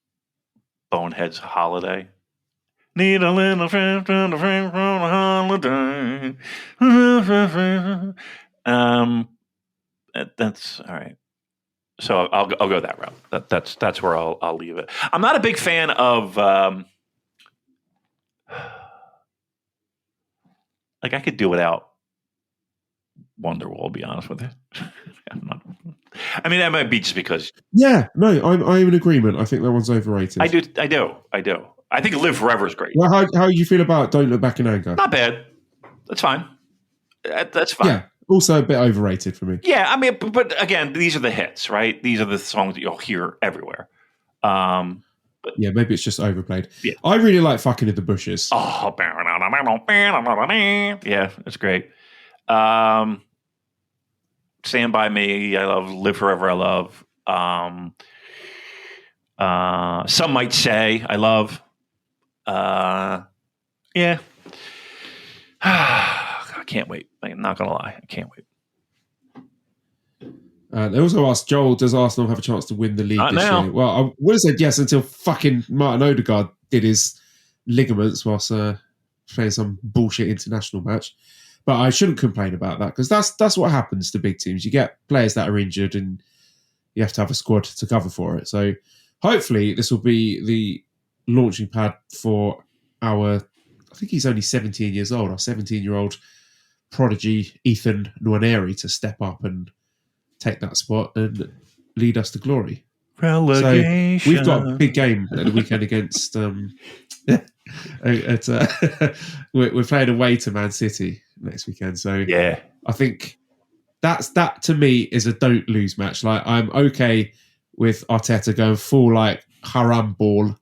Bonehead's Holiday. Need a little friend from a holiday. That's all right. So I'll go that route. That's where I'll leave it. I'm not a big fan of like I could do without Wonderwall. To be honest with you, I'm not. I mean, that might be just because. Yeah, no, I'm in agreement. I think that one's overrated. I do. I think Live Forever is great. Well, how do you feel about Don't Look Back in Anger? Not bad. That's fine. That's fine. Yeah, also a bit overrated for me. Yeah, I mean, but again, these are the hits, right? These are the songs that you'll hear everywhere. Yeah, maybe it's just overplayed. Yeah. I really like Fucking in the Bushes. Oh, yeah, it's great. Stand By Me, I love. Live Forever, I love. Some Might Say, I love. Yeah. I can't wait. I'm not going to lie. I can't wait. They also asked, Joel, does Arsenal have a chance to win the league Not this now. year? Well, I would have said yes until fucking Martin Odegaard did his ligaments whilst playing some bullshit international match. But I shouldn't complain about that because that's what happens to big teams. You get players that are injured and you have to have a squad to cover for it. So hopefully this will be the launching pad for I think he's only 17 years old, our 17-year-old prodigy Ethan Nwaneri to step up and take that spot and lead us to glory. Relegation. So we've got a big game at the weekend against we're playing away to Man City next weekend. So yeah, I think that to me is a don't lose match. Like I'm okay with Arteta going full like haram ball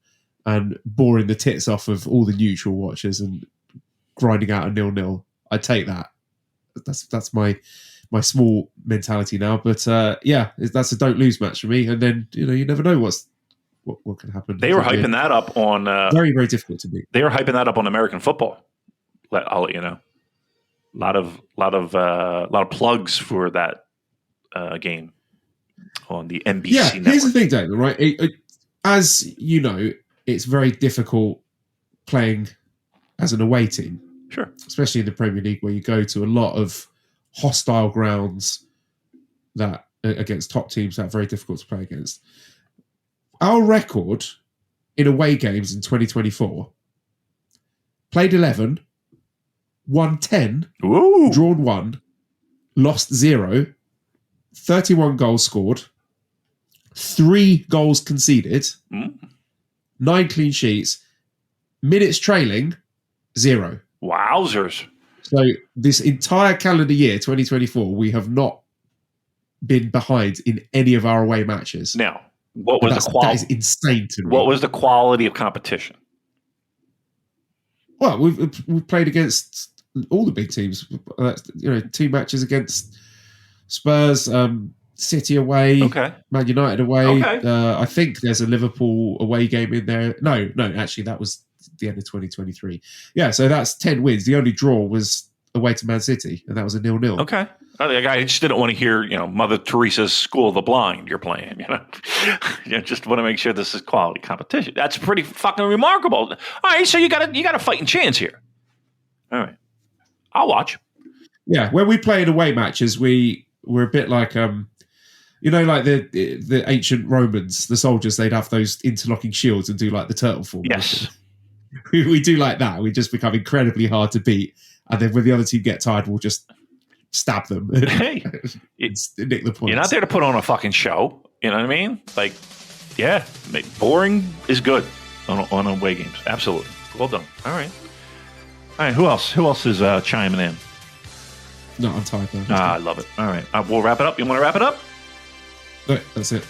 and boring the tits off of all the neutral watchers and grinding out a 0-0. I take that. That's my small mentality now. But that's a don't lose match for me. And then you never know what can happen. They were hyping that up on very, very difficult to beat. They were hyping that up on American football. I'll let you know. A lot of plugs for that game on the NBC network. Here's the thing, Damon, right? As you know, it's very difficult playing as an away team. Sure. Especially in the Premier League where you go to a lot of hostile grounds that against top teams that are very difficult to play against. Our record in away games in 2024, played 11, won 10, Ooh. drawn 1, lost 0, 31 goals scored, 3 goals conceded, 9 clean sheets, minutes trailing, 0. Wowzers. So this entire calendar year, 2024, we have not been behind in any of our away matches. Now, what was the quality? That is insane to me. What was the quality of competition? Well, we've played against all the big teams. 2 matches against Spurs, City away, Man United away. I think there's a Liverpool away game in there. No, actually, that was the end of 2023. Yeah, so that's 10 wins. The only draw was away to Man City, and that was a 0-0. Okay. I just didn't want to hear, Mother Teresa's School of the Blind you're playing, just want to make sure this is quality competition. That's pretty fucking remarkable. All right, so you got a fighting chance here. All right. I'll watch. Yeah, when we played away matches, we're a bit like like the ancient Romans, the soldiers, they'd have those interlocking shields and do like the turtle formation. Yes. We do like that. We just become incredibly hard to beat. And then when the other team get tired, we'll just stab them. Hey, nick the points. You're not there to put on a fucking show. You know what I mean? Like, yeah, boring is good on away games. Absolutely. Well done. All right. Who else? Who else is chiming in? No, I'm tired though. I love it. All right. We'll wrap it up. You want to wrap it up? No, that's it.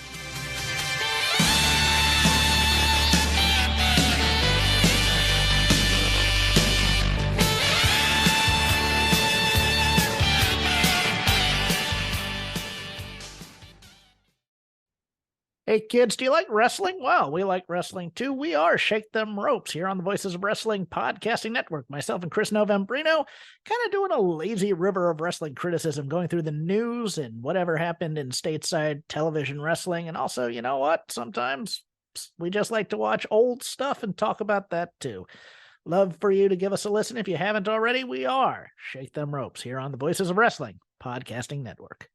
Hey kids, do you like wrestling? Well, we like wrestling too. We are Shake Them Ropes here on the Voices of Wrestling Podcasting Network. Myself and Chris Novembrino kind of doing a lazy river of wrestling criticism, going through the news and whatever happened in stateside television wrestling. And also, you know what? Sometimes we just like to watch old stuff and talk about that too. Love for you to give us a listen. If you haven't already, we are Shake Them Ropes here on the Voices of Wrestling Podcasting Network.